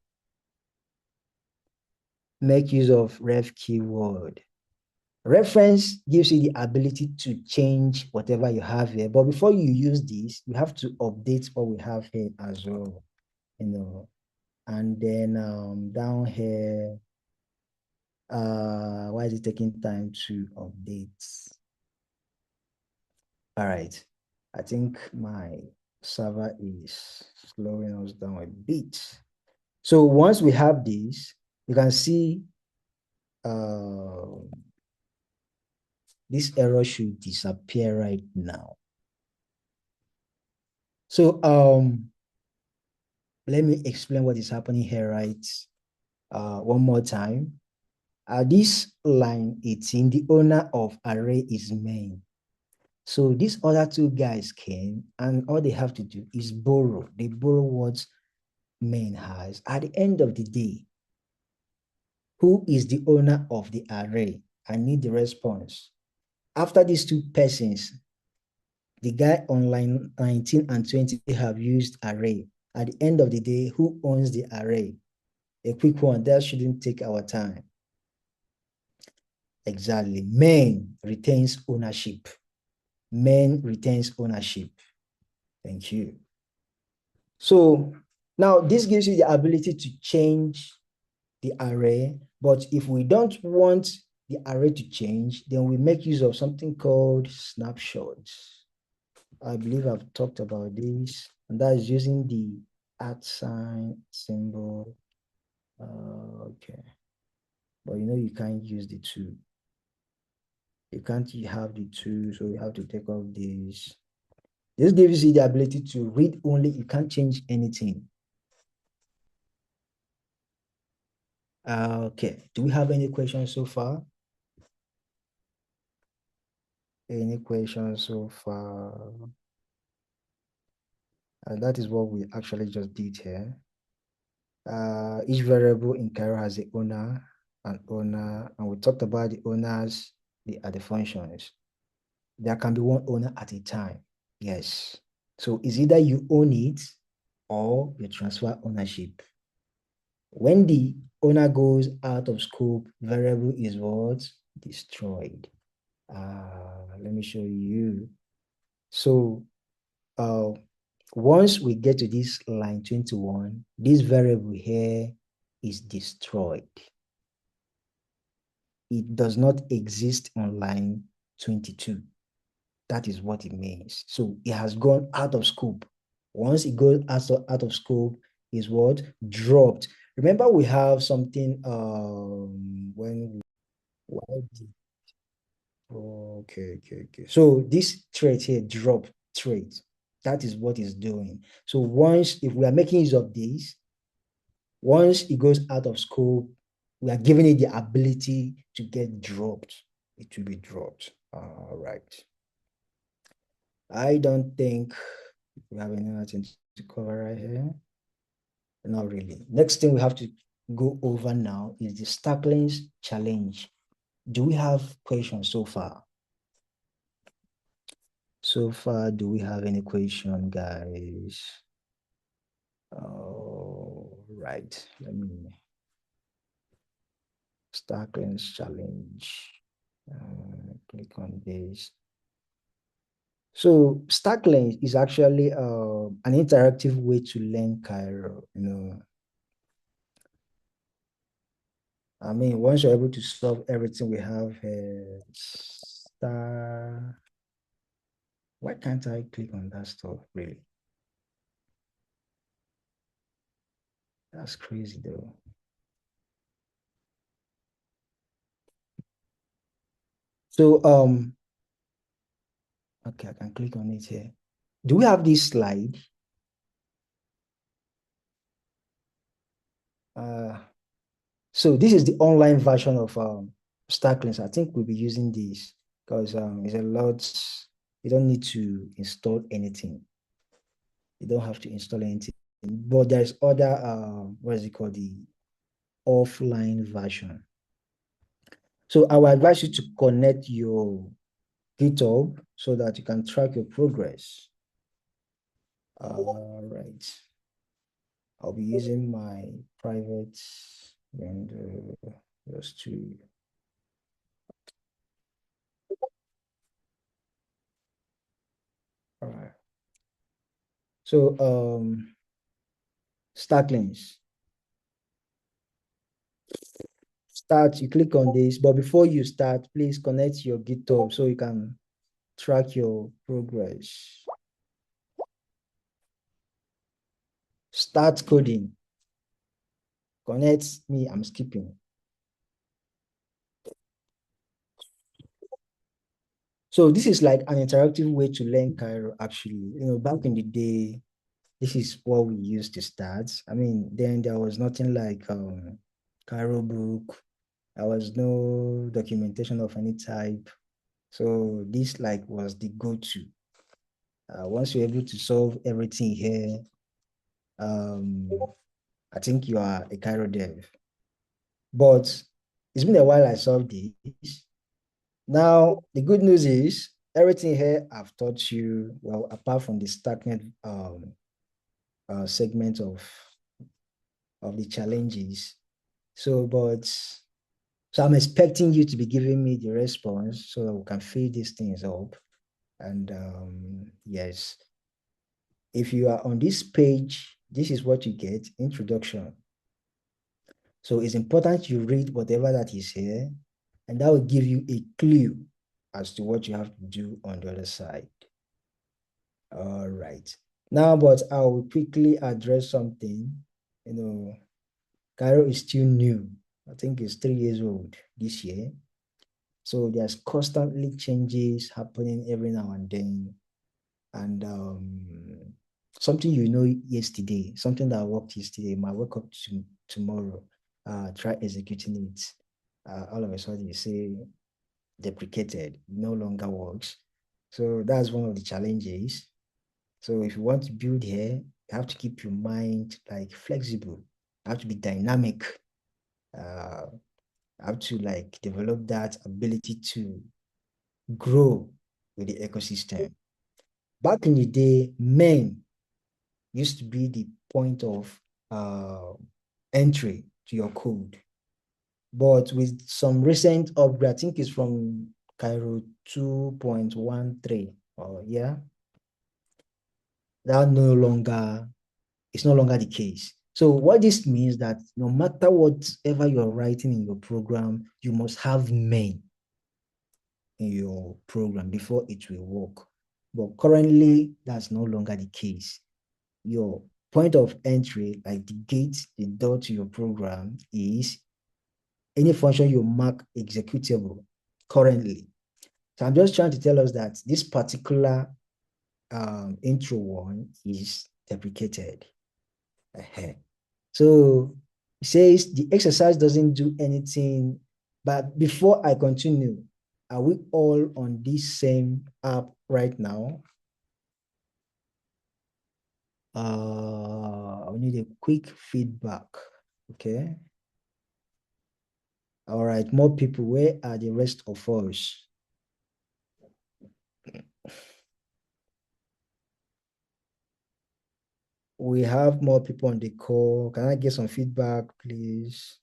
ref keyword. Reference gives you the ability to change whatever you have here. But before you use this, you have to update what we have here as well, And then down here, why is it taking time to update? All right. I think my server is slowing us down a bit. So once we have this, you can see this error should disappear right now. So let me explain what is happening here, right? One more time. This line 18, the owner of array is main. So these other two guys came, and all they have to do is borrow. They borrow what main has. At the end of the day, who is the owner of the array? I need the response. After these two persons, the guy on line 19 and 20 have used array. At the end of the day, who owns the array? A quick one, that shouldn't take our time. Exactly. Main retains ownership. Main retains ownership. Thank you. So now this gives you the ability to change the array, but if we don't want the array to change, then we make use of something called snapshots. I believe I've talked about this, and that is using the @ symbol. Okay, but you can't use the two. You can't have the two, so you have to take off this. This gives you the ability to read only. You can't change anything. Okay, do we have any questions so far? Any questions so far? That is what we actually just did here. Each variable in Cairo has the owner, and we talked about the owners, the functions. There can be one owner at a time. Yes. So it's either you own it or you transfer ownership. When the owner goes out of scope, variable is what? Destroyed. Let me show you. So once we get to this line 21, this variable here is destroyed. It does not exist on line 22. That is what it means. So it has gone out of scope. Once it goes out of scope, is what? Dropped. Remember, we have something okay. So this trait here, drop trait, that is what it's doing. So once, if we are making use of this, once it goes out of scope, we are giving it the ability to get dropped. It will be dropped. All right. I don't think we have anything to cover right here. Not really. Next thing we have to go over now is the Starklings challenge. Do we have questions so far? So far, do we have any question, guys? All right, let me Starklings challenge. Click on this. So Starklings is actually an interactive way to learn Cairo. I mean, once you're able to solve everything we have here, why can't I click on that stuff, really? That's crazy, though. So, okay, I can click on it here. Do we have this slide? So this is the online version of Starklings. I think we'll be using these because it's a lot. You don't need to install anything. You don't have to install anything. But there's other what is it called, the offline version. So I would advise you to connect your GitHub so that you can track your progress. All right. I'll be using my private and just to. All right. So Starklings. Start, you click on this, but before you start, please connect your GitHub so you can track your progress. Start coding. Connect me, I'm skipping. So this is like an interactive way to learn Cairo actually. Back in the day, this is what we used to start. I mean, then there was nothing like Cairo book. There was no documentation of any type. So this like was the go-to. Once you're able to solve everything here, I think you are a Cairo dev. But it's been a while I solved this. Now, the good news is everything here I've taught you, well, apart from the Starknet segment of the challenges. So I'm expecting you to be giving me the response so that we can fill these things up. And yes, if you are on this page, this is what you get, introduction. So it's important you read whatever that is here, and that will give you a clue as to what you have to do on the other side. All right. Now, but I will quickly address something. Cairo is still new. I think it's 3 years old this year. So there's constantly changes happening every now and then. And something yesterday, something that worked yesterday might work up to tomorrow. Try executing it. All of a sudden you say deprecated, no longer works. So that's one of the challenges. So if you want to build here, you have to keep your mind like flexible. You have to be dynamic. Have to like develop that ability to grow with the ecosystem. Back in the day, men used to be the point of entry to your code. But with some recent upgrade, I think it's from Cairo 2.13, or yeah, that it's no longer the case. So what this means that no matter whatever you're writing in your program, you must have men in your program before it will work. But currently, that's no longer the case. Your point of entry, like the gate, the door to your program, is any function you mark executable currently. So I'm just trying to tell us that this particular intro one is deprecated. So it says the exercise doesn't do anything. But before I continue, are we all on this same app right now? I need a quick feedback. Okay. All right, more people. Where are the rest of us? We have more people on the call. Can I get some feedback, please?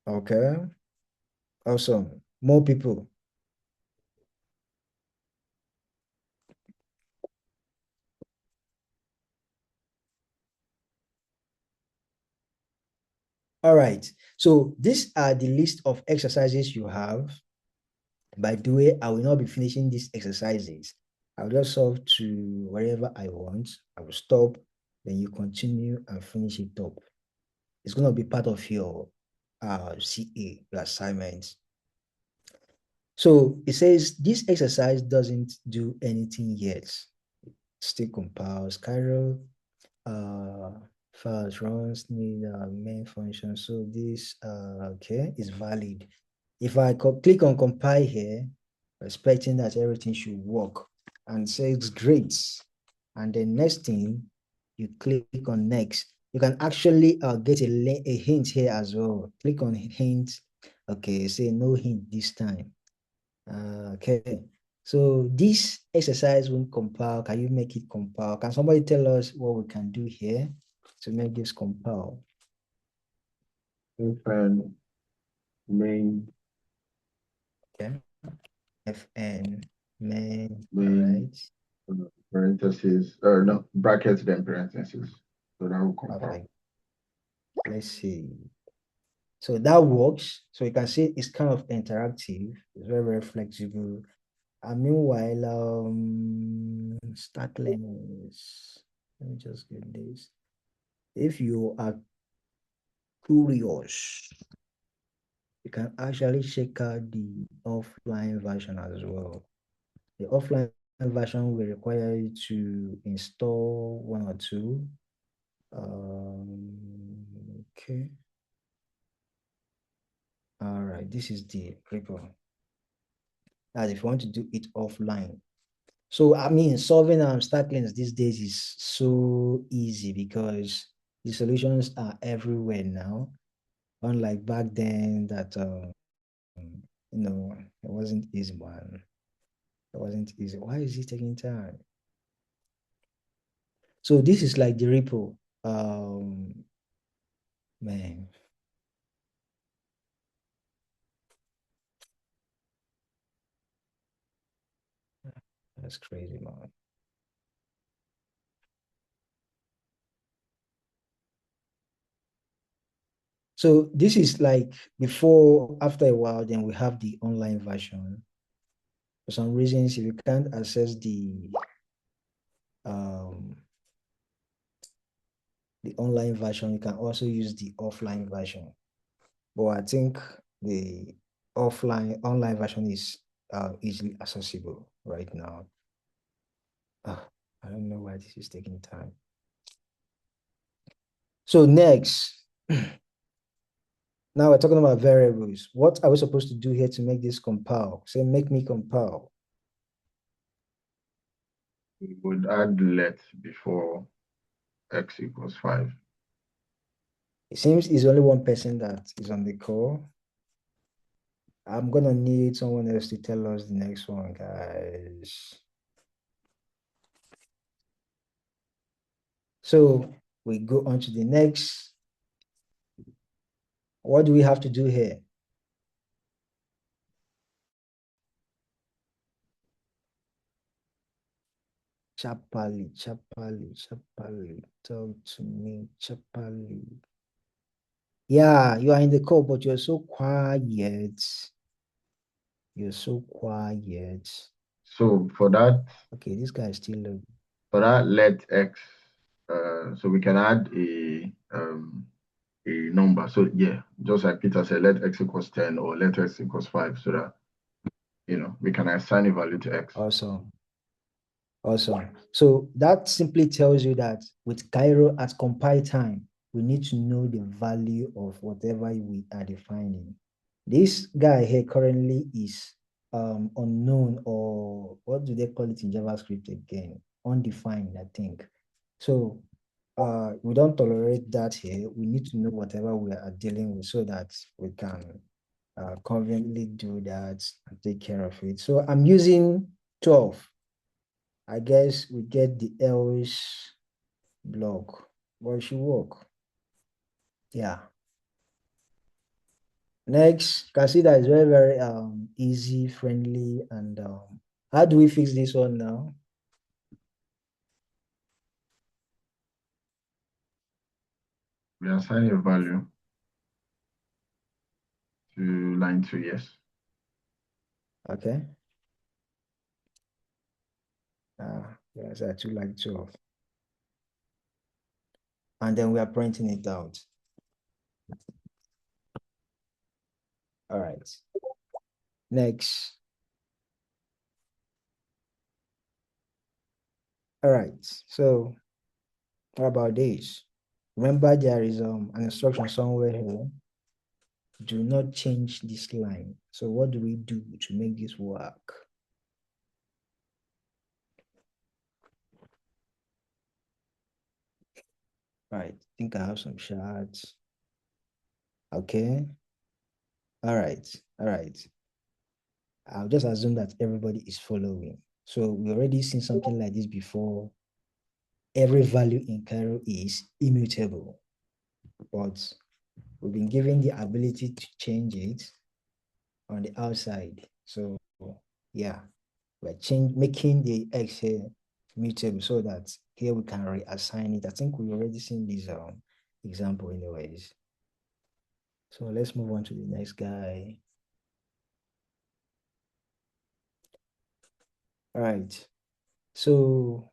Okay. Awesome. More people. All right. So these are the list of exercises you have. By the way, I will not be finishing these exercises. I'll just solve to wherever I want. I will stop, then you continue and finish it up. It's going to be part of your CA, your assignment. So it says this exercise doesn't do anything yet. Still compiles Cairo files runs need main function. So this okay is valid. If I click on compile here, expecting that everything should work, and say it's great. And the next thing, you click on next. You can actually get a hint here as well. Click on hint. Okay, say no hint this time. Okay, so this exercise won't compile. Can you make it compile? Can somebody tell us what we can do here to make this compile? Fn main. Okay, fn main. Main. Right. Parentheses, or no, brackets, then parentheses. So that will compile. Perfect. Let's see. So that works. So you can see it's kind of interactive. It's very, very flexible. And meanwhile, Starklings. Let me just get this. If you are curious, you can actually check out the offline version as well. The offline version will require you to install one or two. Okay. All right, this is the repo. That if you want to do it offline. So I mean, solving Starklings these days is so easy because the solutions are everywhere now. Unlike back then that it wasn't easy, man. It wasn't easy. Why is it taking time? So this is like the repo. Man. That's crazy, man. So this is like before, after a while, then we have the online version. For some reasons, if you can't access the online version, you can also use the offline version. But I think the online version is easily accessible right now. I don't know why this is taking time. So next, now we're talking about variables. What are we supposed to do here to make this compile? Say, make me compile. We would add let before x equals 5. It seems it's only one person that is on the call. I'm gonna need someone else to tell us the next one, guys. So we go on to the next. What do we have to do here? Chapali, talk to me, Chapali. Yeah, you are in the call, but you're so quiet. You're so quiet. So for that, Okay, this guy is still low. for that let x, so we can add a number. So yeah, just like Peter said, let x equals 10 or let x equals 5, so that we can assign a value to x. Awesome. Awesome. So that simply tells you that with Cairo at compile time, we need to know the value of whatever we are defining. This guy here currently is unknown, or what do they call it in JavaScript again? Undefined, I think. So we don't tolerate that here. We need to know whatever we are dealing with so that we can conveniently do that and take care of it. So I'm using 12. I guess we get the else block, but it should work. Yeah. Next, you can see that it's very, very easy, friendly, and how do we fix this one now? We assign a value to line 2, yes. Okay. Yes, I too like 12. And then we are printing it out. All right. Next. All right. So what about this? remember there is an instruction somewhere here. Do not change this line. So what do we do to make this work? Right, I think I have some charts. Okay. All right. I'll just assume that everybody is following. So we already seen something like this before. Every value in Cairo is immutable, but we've been given the ability to change it on the outside. So yeah, we're making the X here mutable so that here we can reassign it. I think we've already seen this example anyways. So let's move on to the next guy. All right. So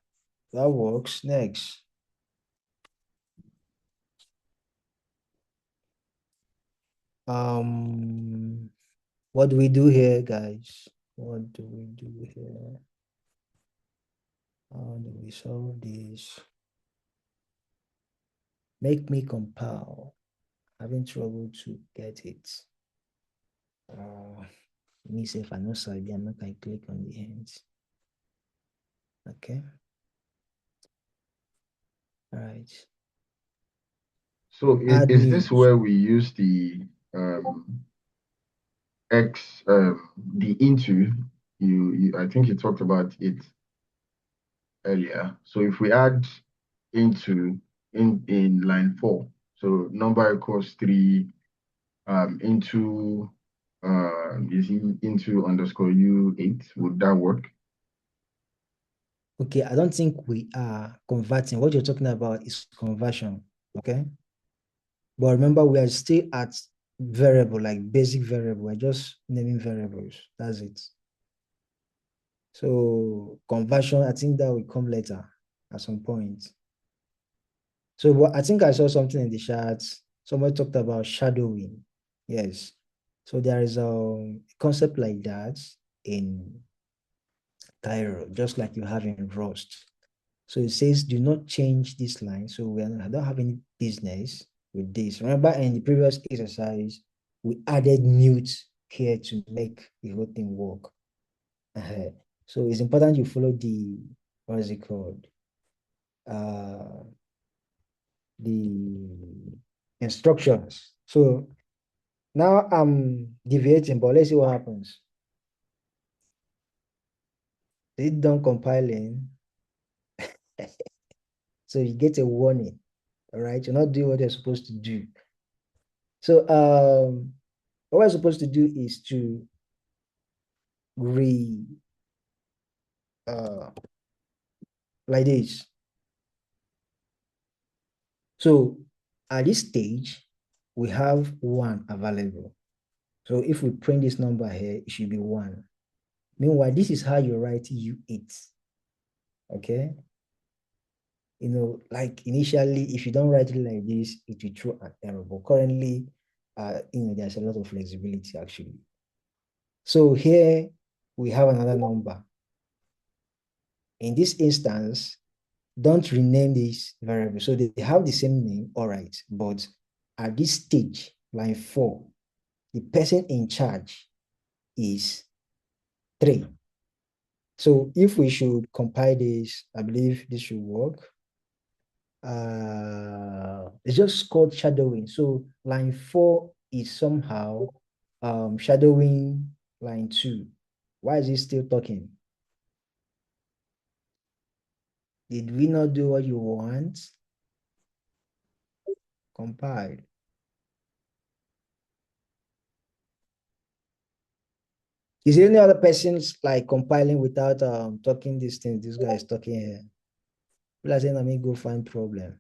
that works. Next. What do we do here, guys? What do we do here? How do we solve this? Make me compile. Having trouble to get it. Me say if I know Sabi, I'm not going to click on the ends. Okay. All right. So Add is this news. where we use the X the into you I think you talked about it earlier. So if we add into in line 4, so number equals 3 into is into underscore U8, would that work? Okay, I don't think we are converting. What you're talking about is conversion. Okay. But remember, we are still at variable, like basic variable. We're just naming variables. That's it. So conversion, I think that will come later at some point. So I think I saw something in the chat. Someone talked about shadowing. Yes. So there is a concept like that in Cairo, just like you have in Rust. So it says, do not change this line. So I don't have any business with this. Remember in the previous exercise, we added mute here to make the whole thing work. So it's important you follow the, what is it called? The instructions. So now I'm deviating, but let's see what happens. It done compiling. So you get a warning. All right, you're not doing what you're supposed to do. So what we're supposed to do is to uh like this. So at this stage, we have 1 available. So if we print this number here, it should be 1. Meanwhile, this is how you write U8. Okay. You know, like initially, if you don't write it like this, it will throw an error. But currently, there's a lot of flexibility actually. So here we have another number. In this instance, don't rename this variable. So they have the same name, all right. But at this stage, line 4, the person in charge is 3. So if we should compile this, I believe this should work. It's just called shadowing. So line 4 is somehow shadowing line 2. Why is it still talking? Did we not do what you want? Compile. Is there any other persons like compiling without talking these things? This guy is talking here. People are saying, let me go find problem.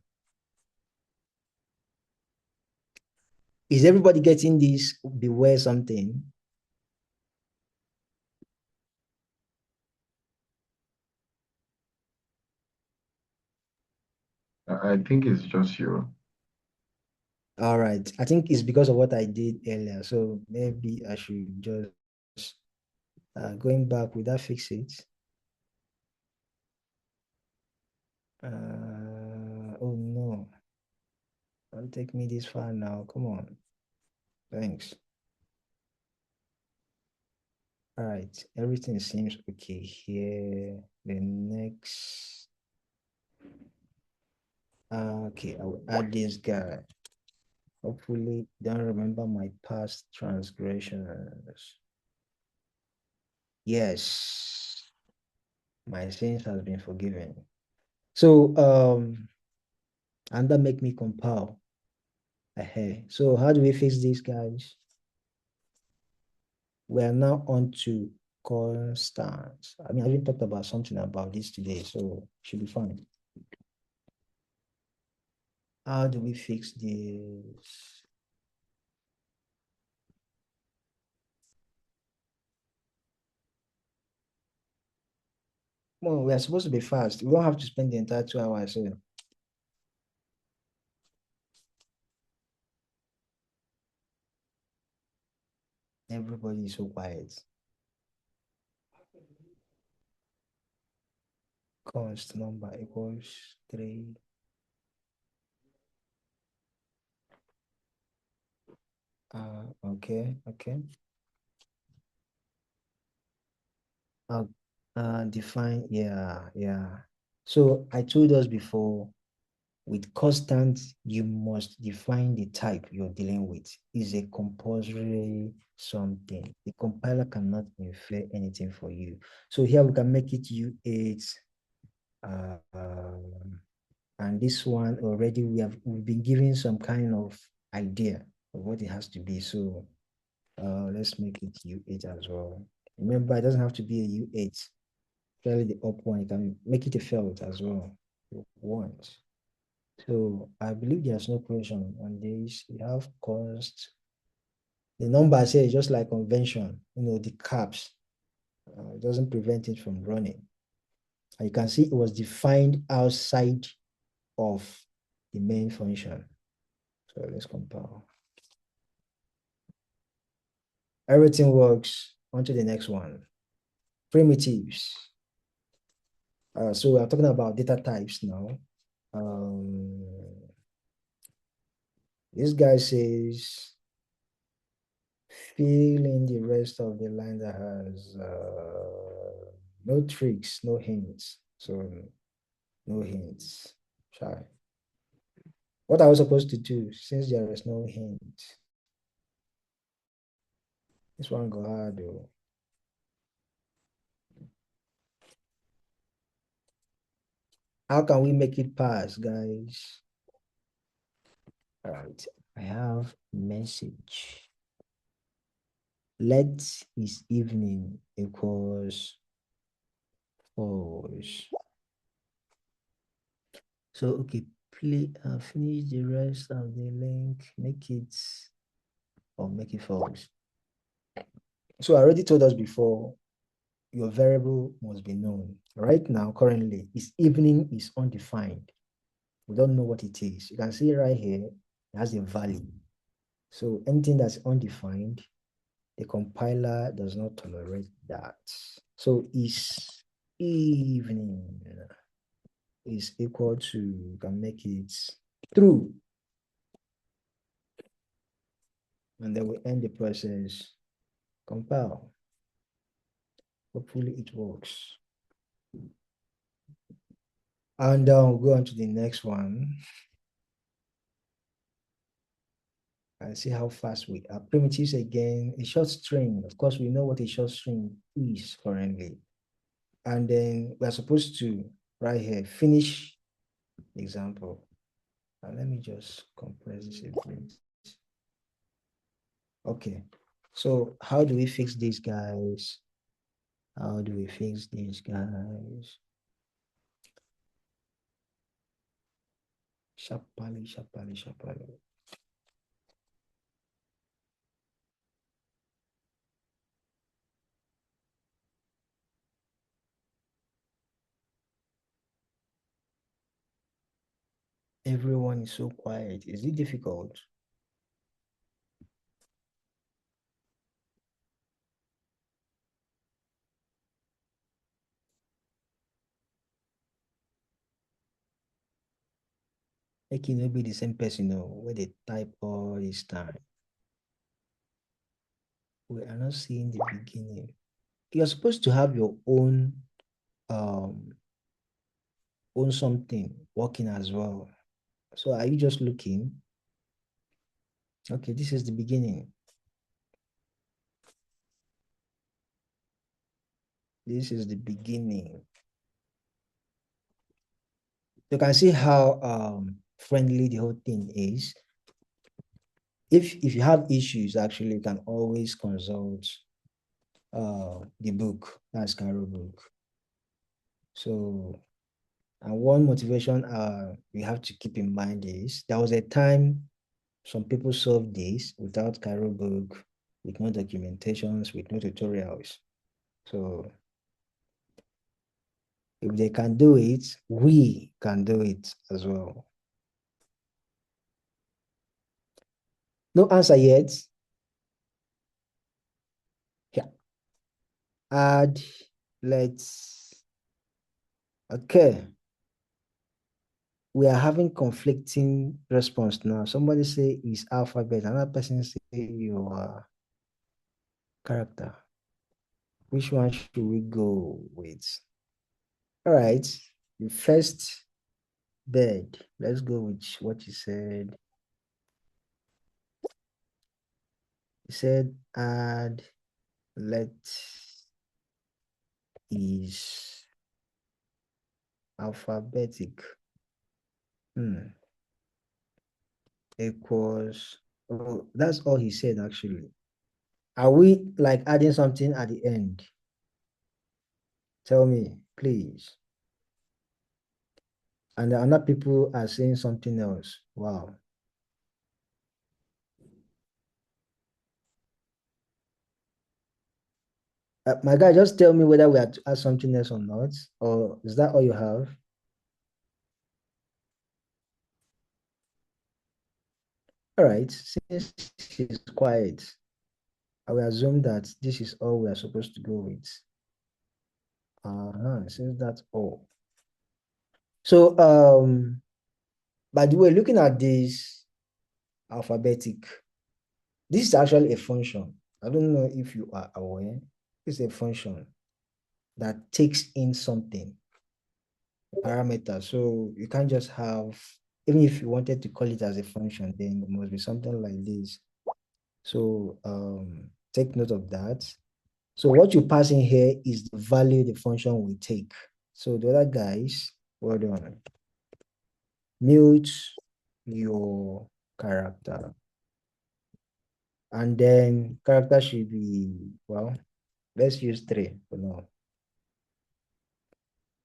Is everybody getting this? Beware something. I think it's just you. All right. I think it's because of what I did earlier. So maybe I should just going back. Would that fix it? Oh no. Don't take me this far now. Come on. Thanks. All right. Everything seems okay here. The next. Okay, I will add this guy. Hopefully, don't remember my past transgressions. Yes, my sins has been forgiven. So, and that make me compile. So how do we fix these guys? We are now on to constants. I mean, I even talked about something about this today, so should be fine. How do we fix this? Well, we are supposed to be fast. We don't have to spend the entire 2 hours here. Everybody is so quiet. Const number equals 3. Okay. Define, yeah. So I told us before, with constant, you must define the type you're dealing with. Is a compulsory something. The compiler cannot infer anything for you. So here we can make it U8. And this one already we've been given some kind of idea of what it has to be. So let's make it U8 as well. Remember, it doesn't have to be a U8. Fairly the up one, you can make it a felt as well. You want. So I believe there's no question on this. We have const. The number here is just like convention, the caps. It doesn't prevent it from running. And you can see it was defined outside of the main function. So let's compile. Everything works. On to the next one. Primitives. So we're talking about data types now. This guy says fill in the rest of the line that has no tricks, no hints. So no hints. Try. What are we supposed to do since there is no hint? This one go hard though. How can we make it pass, guys? All right. I have message. Let is evening equals false. So okay, finish the rest of the link, make it false. So I already told us before, your variable must be known. Right now, currently, is evening is undefined. We don't know what it is. You can see right here, it has a value. So anything that's undefined, the compiler does not tolerate that. So is evening is equal to, you can make it true. And then we end the process, compile. Hopefully it works. And we'll go on to the next one. And see how fast we are. Primitives again, a short string. Of course, we know what a short string is currently. And then we're supposed to, right here, finish the example. And let me just compress this a bit. Okay, so how do we fix these guys? How do we fix these guys? Sharply. Everyone is so quiet. Is it difficult? Make it not be the same person, where they type all this time. We are not seeing the beginning. You're supposed to have your own own something working as well. So are you just looking? Okay, this is the beginning. This is the beginning. You can see how friendly the whole thing is. If you have issues, actually, you can always consult the book. That's Cairo book. So, and one motivation we have to keep in mind is there was a time some people solved this without Cairo book, with no documentations, with no tutorials. So if they can do it, we can do it as well. No answer yet. Yeah. Add, let's, okay. We are having conflicting response now. Somebody say is alphabet, another person say your character. Which one should we go with? All right, the first bed. Let's go with what you said. You said add, let is alphabetic. Equals, oh, that's all he said actually. Are we like adding something at the end? Tell me, please. And the other people are saying something else. Wow. My guy, just tell me whether we have to add something else or not, or is that all you have? All right, since she's quiet, I will assume that this is all we are supposed to go with. Since that's all. So, by the way, looking at this alphabetic, this is actually a function. I don't know if you are aware. It's a function that takes in something, a parameter. So you can't just have, even if you wanted to call it as a function, then it must be something like this. So take note of that. So what you pass in here is the value the function will take. So the other guys, well done. Mute your character. And then character should be, well, let's use 3 for now.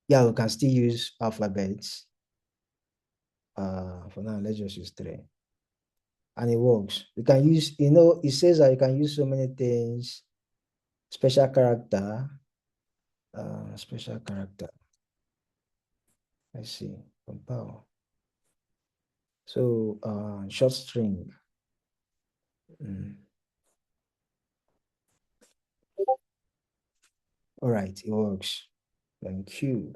Yeah, we can still use alphabets. For now, let's just use 3. And it works. You can use, it says that you can use so many things. Special character. Special character. Let's see. Compile. So short string. All right, it works. Thank you.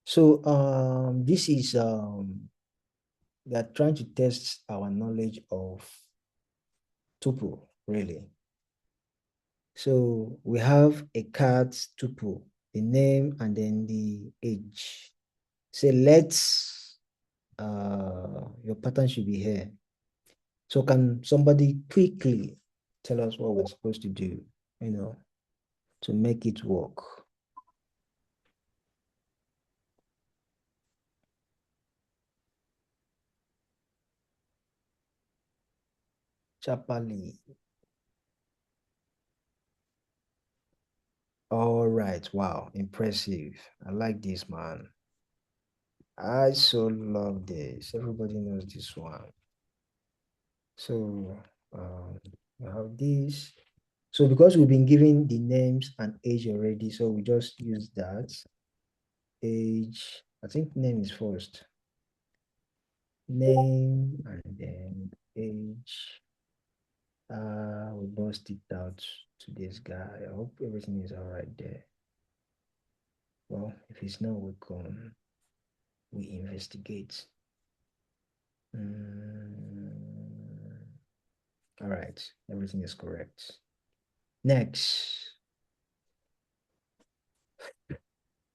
So this is we are trying to test our knowledge of tuple, really. So we have a cat tuple, the name and then the age. Say let's your pattern should be here. So can somebody quickly tell us what we're supposed to do, to make it work? Chapali. All right, wow, impressive. I like this, man. I so love this. Everybody knows this one. So I have this. So because we've been given the names and age already, so we just use that. Age, I think name is first. Name and then age. We bust it out to this guy. I hope everything is all right there. Well, if it's not, we'll come. we investigate. All right, everything is correct. Next,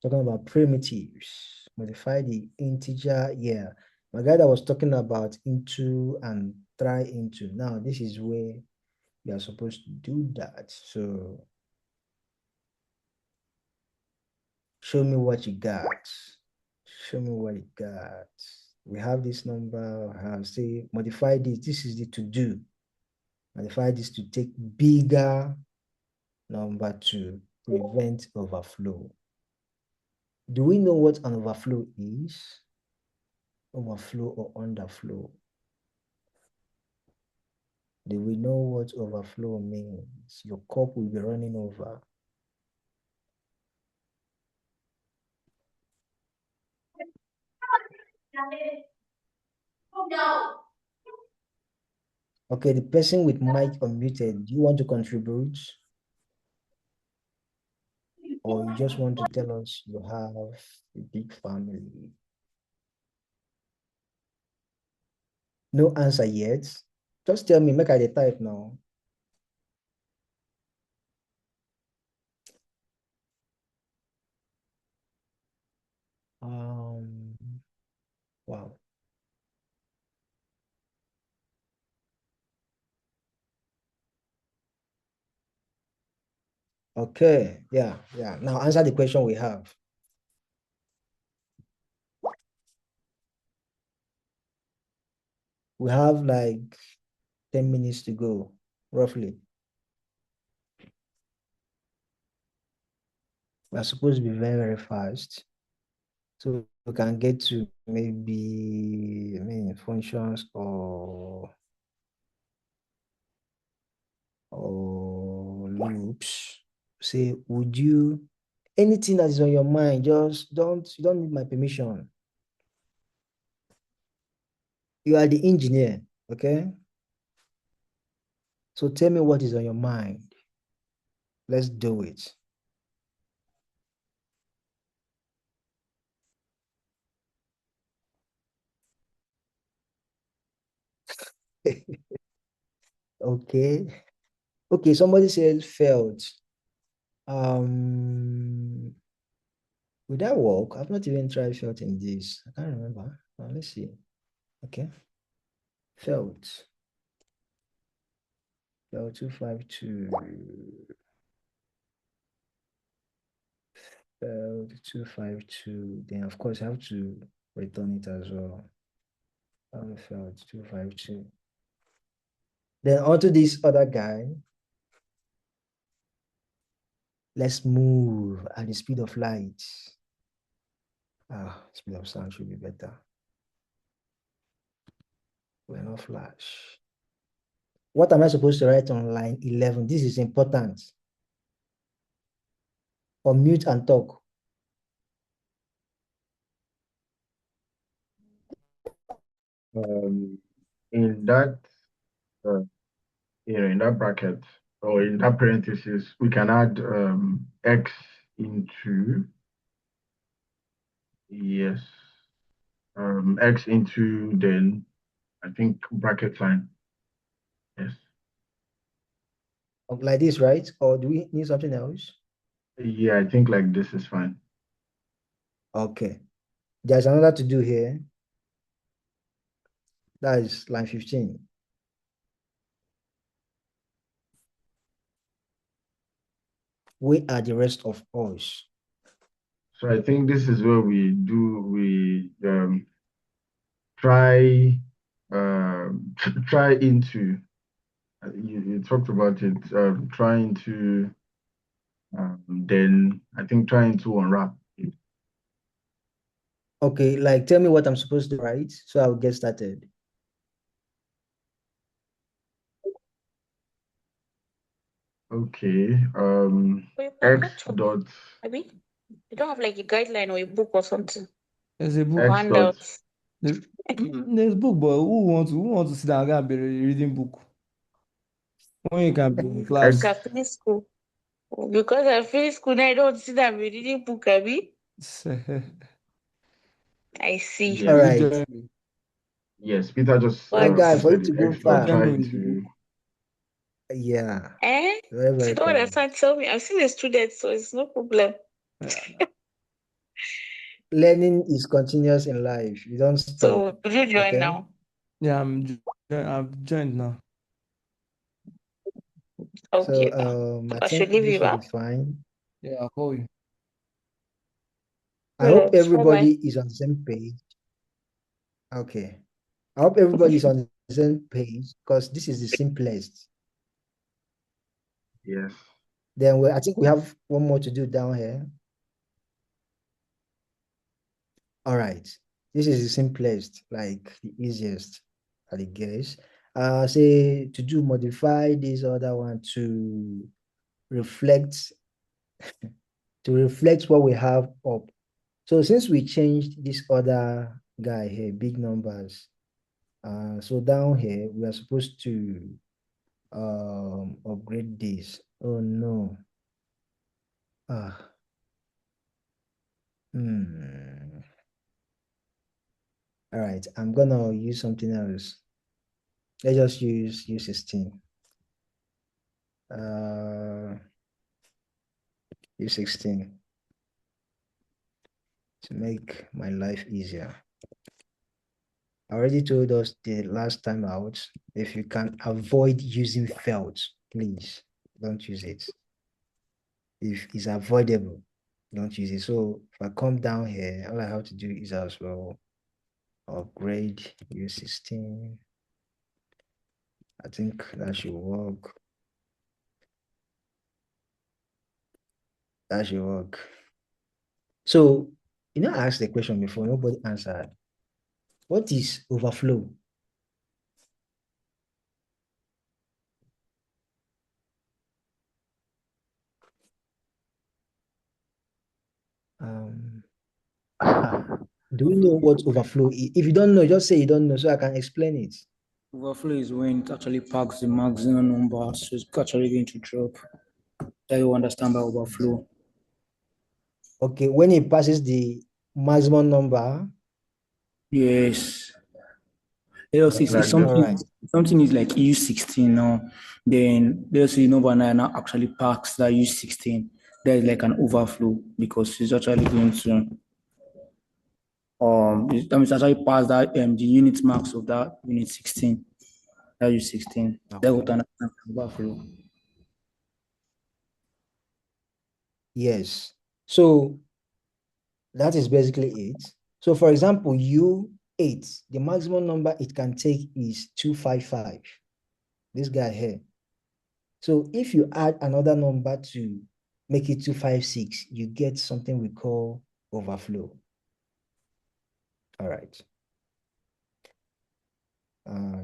talking about primitives, modify the integer. Yeah, my guy that was talking about into and try into. Now, this is where you are supposed to do that. So, show me what you got. Show me what you got. We have this number. Have say modify this. This is the to do. Modify this to take bigger number to prevent overflow. Do we know what an overflow is? Overflow or underflow? Do we know what overflow means? Your cup will be running over. Okay, the person with mic unmuted, do you want to contribute? Or you just want to tell us you have a big family? No answer yet. Just tell me, make I the type now. Wow. Okay, yeah. Now answer the question we have. We have like 10 minutes to go, roughly. We're supposed to be very, very fast. So we can get to maybe, functions or loops. Say, would you, anything that is on your mind, just you don't need my permission. You are the engineer, okay? So tell me what is on your mind. Let's do it. Okay. Okay, somebody said failed. Would that work? I've not even tried felt in this. I can't remember. Let's see. Okay. Felt. Felt 252. Felt 252. Then of course I have to return it as well. Felt 252. Then onto this other guy. Let's move at the speed of light. Speed of sound should be better. We're not flash. What am I supposed to write on line 11? This is important. Unmute and talk. In that in that bracket or in that parenthesis, we can add x into yes, x into then I think bracket sign. Yes. Like this, right? Or do we need something else? Yeah, I think like this is fine. Okay. There's another to do here. That is line 15. Where are the rest of us? So I think this is where we try try into you talked about it trying to then I think trying to unwrap it. Okay, like tell me what I'm supposed to write so I'll get started. Okay. X dot Maybe you don't have like a guideline or a book or something. There's a book. X Hand dot out. There's book, but who wants to sit down and be reading book when you can be in class? Because I finished school. Because I finished school now, I don't sit down and be reading book, Abby. I see. Yes. All You right. join me. Yes, Peter just My But guy, for you posted to it go extra, You far. join me trying with the book. to. Yeah, so very, very don't clever. understand. Tell me. I'm still a student, so it's no problem. Learning is continuous in life. You don't stop. So will you join Okay. now? Yeah, I've joined now. So Okay, now. I I think should leave this you should be back. fine. Yeah, I'll call you. I hope Yes. Bye bye. everybody is on the same page. Okay. I hope everybody is on the same page because this is the simplest. Yes. Then I think we have one more to do down here. All right. This is the simplest, like the easiest, I guess. Say to do modify this other one to reflect what we have up. So since we changed this other guy here, big numbers, so down here we are supposed to upgrade this. Oh no. Ah. All right, I'm gonna use something else. Let's just use U16. U16 to make my life easier. I already told us the last time out, if you can avoid using felt, please don't use it. If it's avoidable, don't use it. So if I come down here, all I have to do is as well upgrade U16. I think that should work. That should work. So, I asked the question before, nobody answered. What is overflow? Um, do you know what overflow is? If you don't know, just say you don't know so I can explain it. Overflow is when it actually packs the maximum number, so it's actually going to drop. That you understand by overflow. Okay, when it passes the maximum number. Yes. Else if Like All right. something is like U16 now, then let's say number 9 now actually packs that U16. That is like an overflow because it's actually going to that means actually pass that the unit marks of that unit 16. That U16. That would Okay. an overflow. Yes. So that is basically it. So for example, U8, the maximum number it can take is 255. This guy here. So if you add another number to make it 256, you get something we call overflow. All right.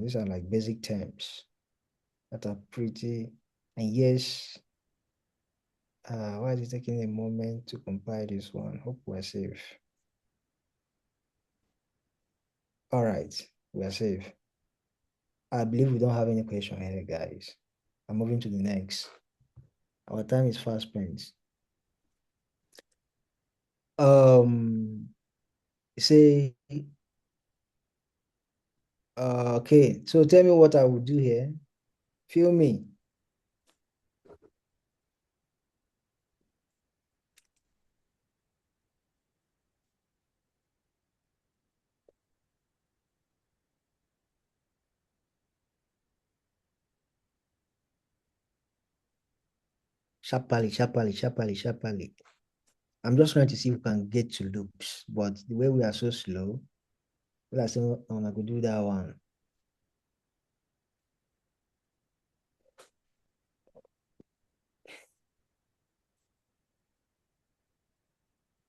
These are like basic terms that are pretty, and yes, why is it taking a moment to compile this one? Hope we're safe. All right, we're safe. I believe we don't have any question here, guys. I'm moving to the next. Our time is fast spent. Say, okay, so tell me what I would do here. Feel me. Sharply, sharply, sharply, sharply. I'm just trying to see if we can get to loops, but the way we are so slow, I say, oh, I could do that one.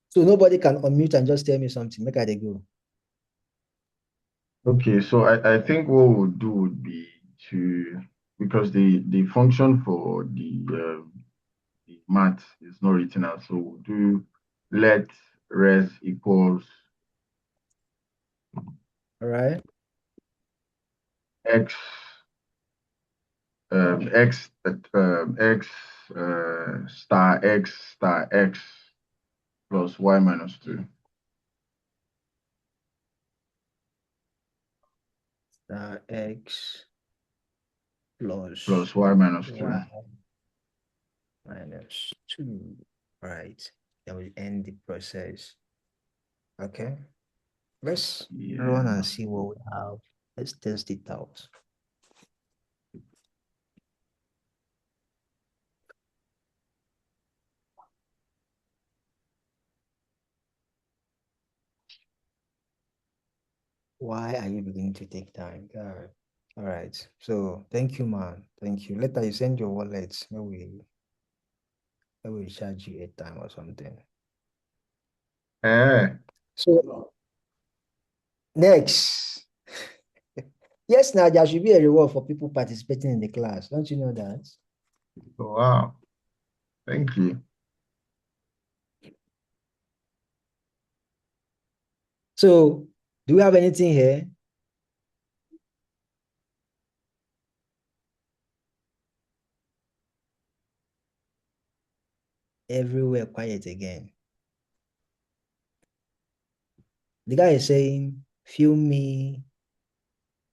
So nobody can unmute and just tell me something. Make I dey go. Okay, so I think what we'll do would be to, because the function for the math is not written out, so we'll do let res equals All right. x x x star x plus y minus 2. X plus plus y minus 2. y minus 2. Right. Then we end the process. Okay. Let's run and see what we have. Let's test it out. Why are you beginning to take time? All right. So thank you, man. Thank you. Later you send your wallet. Maybe I will charge you a time or something. So next. Yes, now there should be a reward for people participating in the class. Don't you know that? Wow. Thank you. So do we have anything here? Everywhere quiet again. The guy is saying, fill me,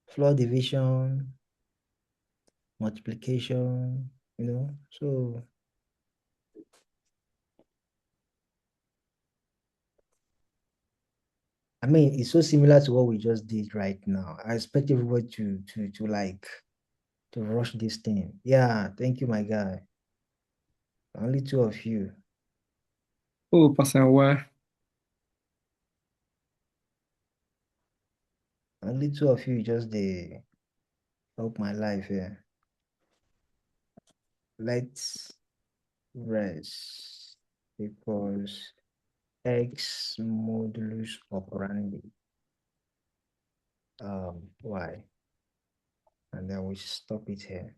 floor division, multiplication, so I mean, it's so similar to what we just did right now. I expect everybody to rush this thing. Yeah, thank you, my guy. Only two of you. Oh, Pastor, why? Only two of you just they help my life here. Let's rest because x modulus operandi y, and then we stop it here.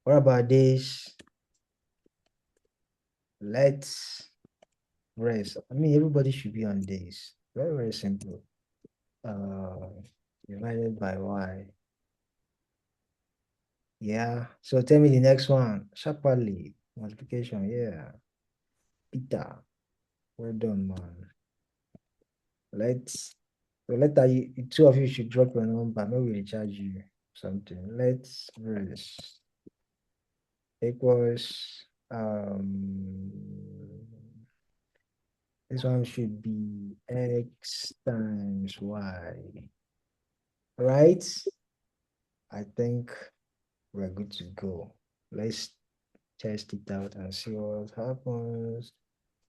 What about this? Let's rest. I mean, everybody should be on this. Very, very simple. Divided by y. Yeah. So tell me the next one. Sharply. Multiplication. Yeah. Peter. Well done, man. So later two of you should drop your number. Maybe we recharge you something. Let's rest equals this one should be x times y. Right? I think we're good to go. Let's test it out and see what happens.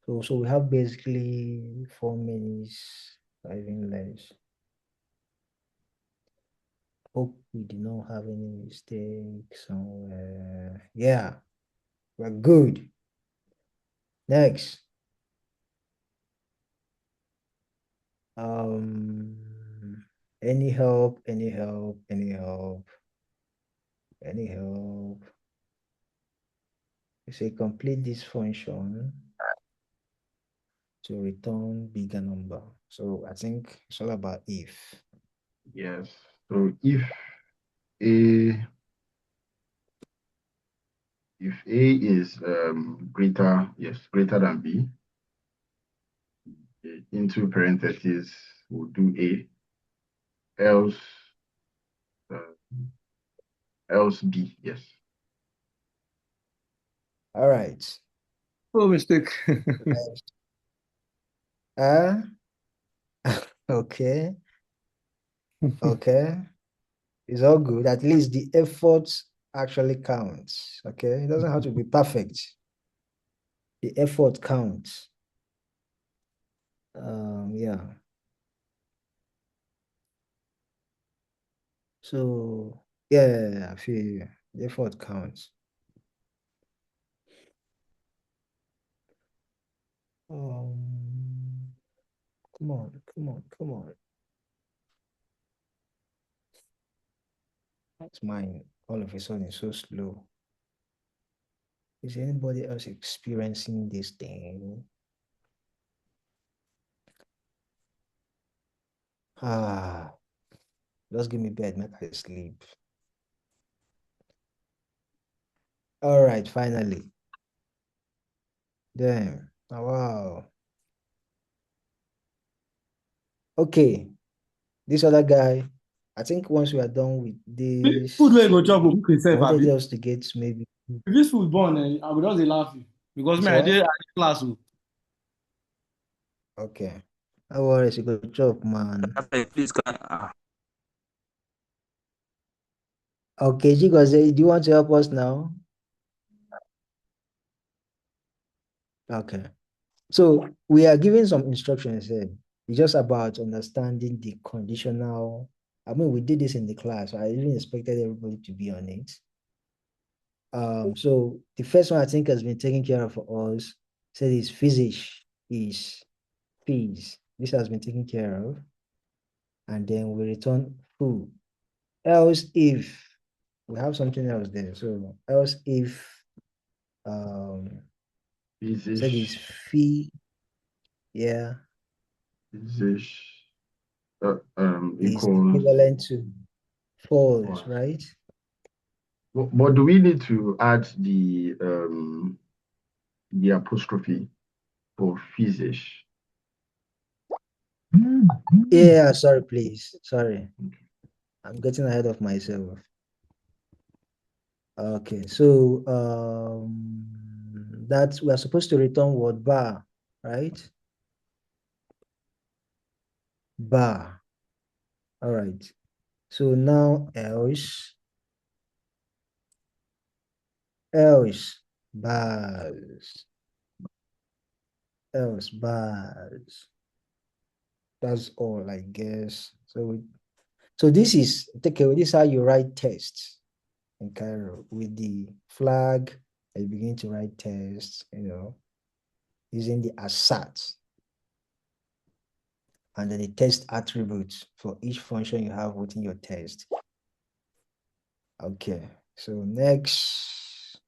So we have basically 4 minutes, or even less. Hope we did not have any mistakes somewhere. Yeah, we're good. Next. Any help, any help, any help, any help. You say complete this function to return bigger number. So I think it's all about if. Yes. So a if a is greater than b, into parentheses we'll do a, else else b. Yes. All right. Oh, mistake. Okay. Okay. It's all good. At least the effort actually counts. Okay. It doesn't have to be perfect. The effort counts. Yeah. So yeah, I feel you. The effort counts. Come on, come on, come on. That's mine. All of a sudden, it's so slow. Is anybody else experiencing this thing? Just give me bed, make I sleep. All right, finally. Damn. Oh, wow. Okay. This other guy, I think once we are done with Food where this, you go chop go cook I yourself, wanted abi. us to get maybe. If this food burn, I will just dey laugh you because me I Sorry? dey class o. Okay. No worries, you go chop, man. Abeg, please can Okay, Chigozie, do you want to help us now? Okay. So we are giving some instructions here. It's just about understanding the conditional. I mean, we did this in the class. I didn't expected everybody to be on it. So the first one I think has been taken care of for us. Said is physics is fees. This has been taken care of. And then we return foo. Else if we have something else there. So else if said is fee, yeah, Physics is equals equivalent to false, false. right? But do we need to add the apostrophe for physics? Yeah, sorry, please. Sorry. I'm getting ahead of myself. Okay, so that we are supposed to return word bar, right? Bar. All right. So now else bars. Else bars. That's all, I guess. So this is this is how you write tests in Cairo with the flag. And you begin to write tests, using the assert and then the test attributes for each function you have within your test. Okay, so next,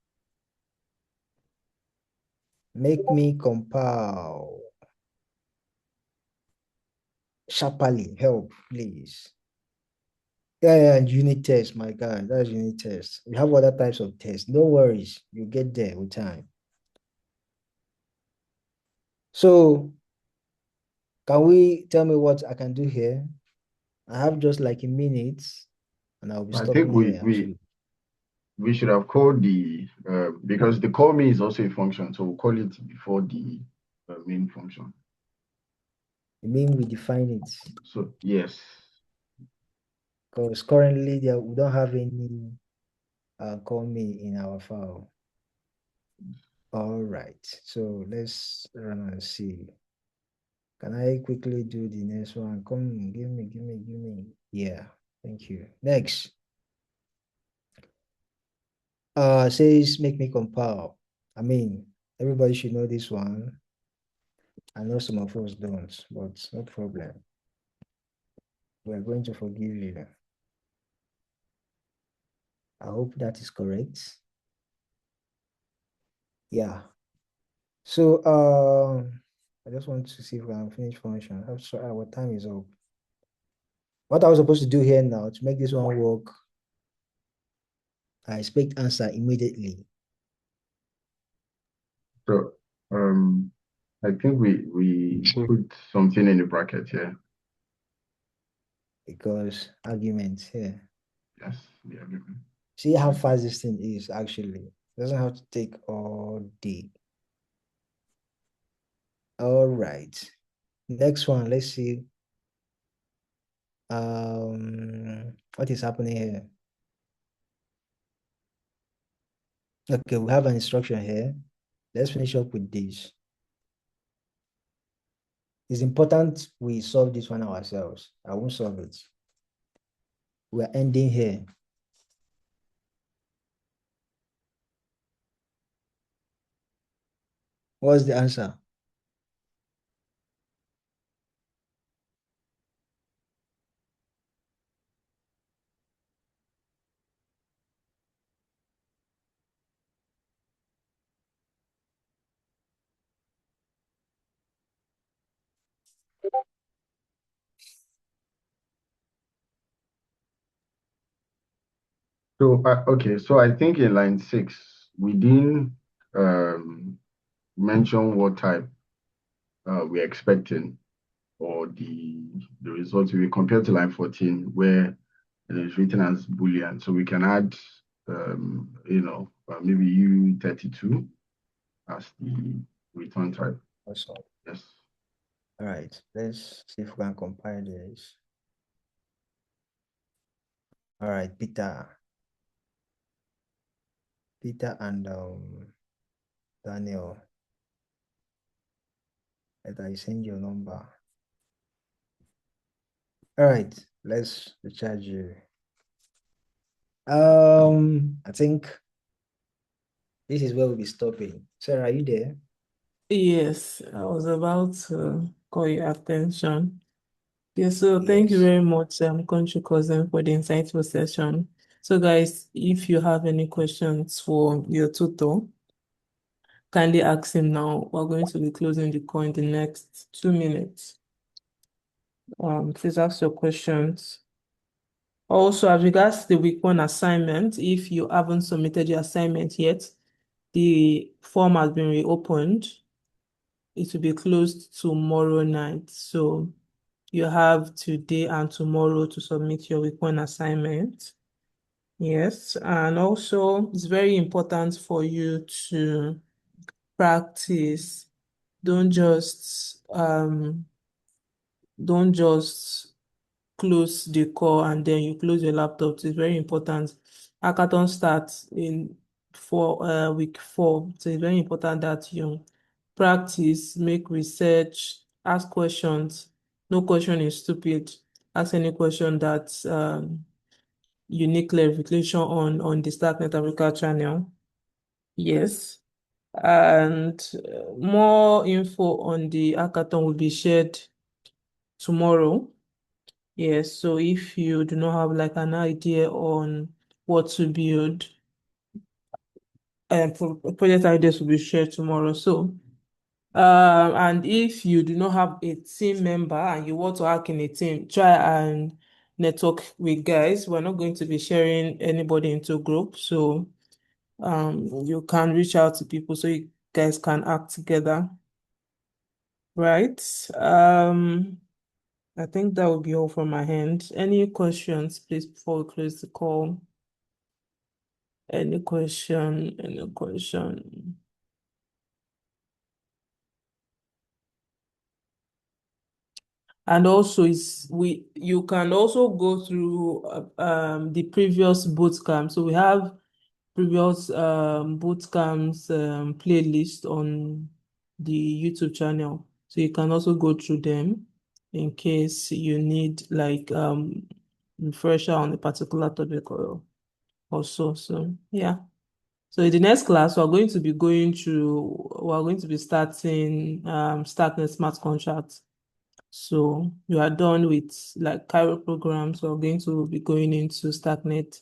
make me compile. Sharply, help, please. Yeah, and unit test, my God, that's unit test. We have other types of tests. No worries, you get there with time. So, can we tell me what I can do here? I have just like a minute, and I'll be I think stopping here actually. we should have called the because the call me is also a function, so we'll call it before the main function. You mean we define it? So yes. Because currently we don't have any call me in our file. All right, so let's run and see. Can I quickly do the next one? Come, give me. Yeah, thank you. Next. Says make me compile. I mean, everybody should know this one. I know some of us don't, but no problem. We're going to forgive you. I hope that is correct. Yeah. So I just want to see if we can finish function. I'm sorry, our time is up. What I was supposed to do here now to make this one work, I expect answer immediately. So I think we put something in the bracket here. Because arguments here. Yes, the argument. See how fast this thing is actually. It doesn't have to take all day. All right. Next one, let's see. What is happening here? Okay, we have an instruction here. Let's finish up with this. It's important we solve this one ourselves. I won't solve it. We're ending here. What's the answer? So okay, so I think in line 6 we didn't mention what type we're expecting or the results we compared to line 14 where and it's written as Boolean. So we can add, maybe U32 as the return type. Awesome. Yes. All right, let's see if we can compile this. All right, Peter and Daniel, let I send your number. All right, let's recharge you. I think this is where we'll be stopping. Sarah, are you there? Yes, I was about to call your attention. Yes, so thank you Yes. very much, Country Cousin, for the insightful session. So, guys, if you have any questions for your tutor, kindly ask him now. We're going to be closing the call in the next 2 minutes. Please ask your questions. Also, as regards the week 1 assignment, if you haven't submitted your assignment yet, the form has been reopened. It will be closed tomorrow night. So you have today and tomorrow to submit your week 1 assignment. Yes, and also it's very important for you to practice. Don't just close the call and then you close your laptop. It's very important. Hackathon starts in week 4. So it's very important that you practice, make research, ask questions. No question is stupid. Ask any question that you need clarification on the Starknet Africa channel. Yes. And more info on the hackathon will be shared tomorrow. Yes, so if you do not have like an idea on what to build, project ideas will be shared tomorrow. So, and if you do not have a team member and you want to hack in a team, try and network with guys. We're not going to be sharing anybody into group, so you can reach out to people so you guys can act together, right? I think that would be all from my hand. Any questions, please, before we close the call? Any question? Any question? And also, you can also go through the previous bootcamp. So we have previous bootcamps playlist on the YouTube channel. So you can also go through them in case you need like refresher on a particular topic or so. So yeah. So in the next class, we're going to be starting Starknet smart contracts. So you are done with like Cairo programs. We're going to be going into Starknet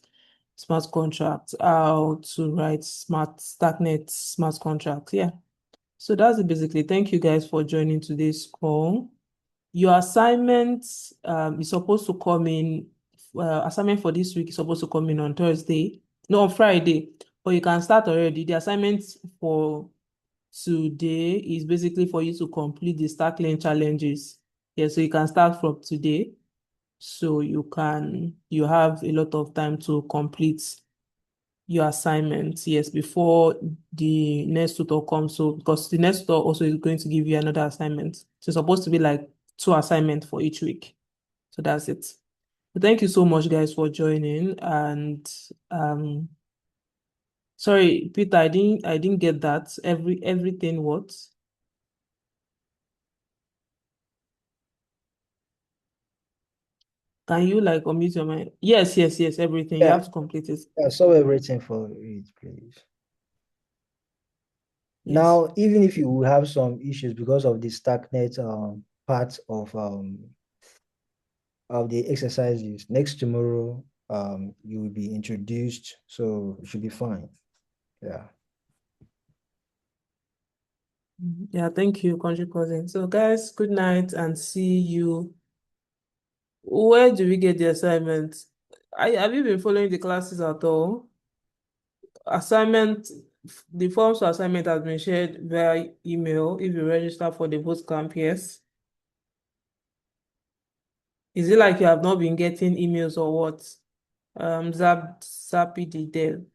smart contracts, how to write Starknet smart contracts. Yeah. So that's it basically. Thank you guys for joining today's call. Your assignment is supposed to come in. Assignment for this week is supposed to come in on Thursday, no, on Friday. But you can start already. The assignment for today is basically for you to complete the Starkling challenges. Yeah, so you can start from today. So you have a lot of time to complete your assignments, yes, before the next tutor comes. So because the next tutor also is going to give you another assignment. So it's supposed to be like 2 assignments for each week. So that's it. So thank you so much, guys, for joining. And sorry, Peter, I didn't get that. Everything what? Can you like unmute your mind? Yes, everything. You Yeah, have to complete it. yeah, so we're waiting for it, please. Yes. Now, even if you have some issues because of the Starknet part of the exercises, next tomorrow you will be introduced, so it should be fine. Yeah. Yeah, thank you, Country Cousin. So guys, good night and see you. Where do we get the assignment? Have you been following the classes at all? The forms for assignment has been shared via email if you register for the bootcamp, yes. Is it like you have not been getting emails or what? Zapididel.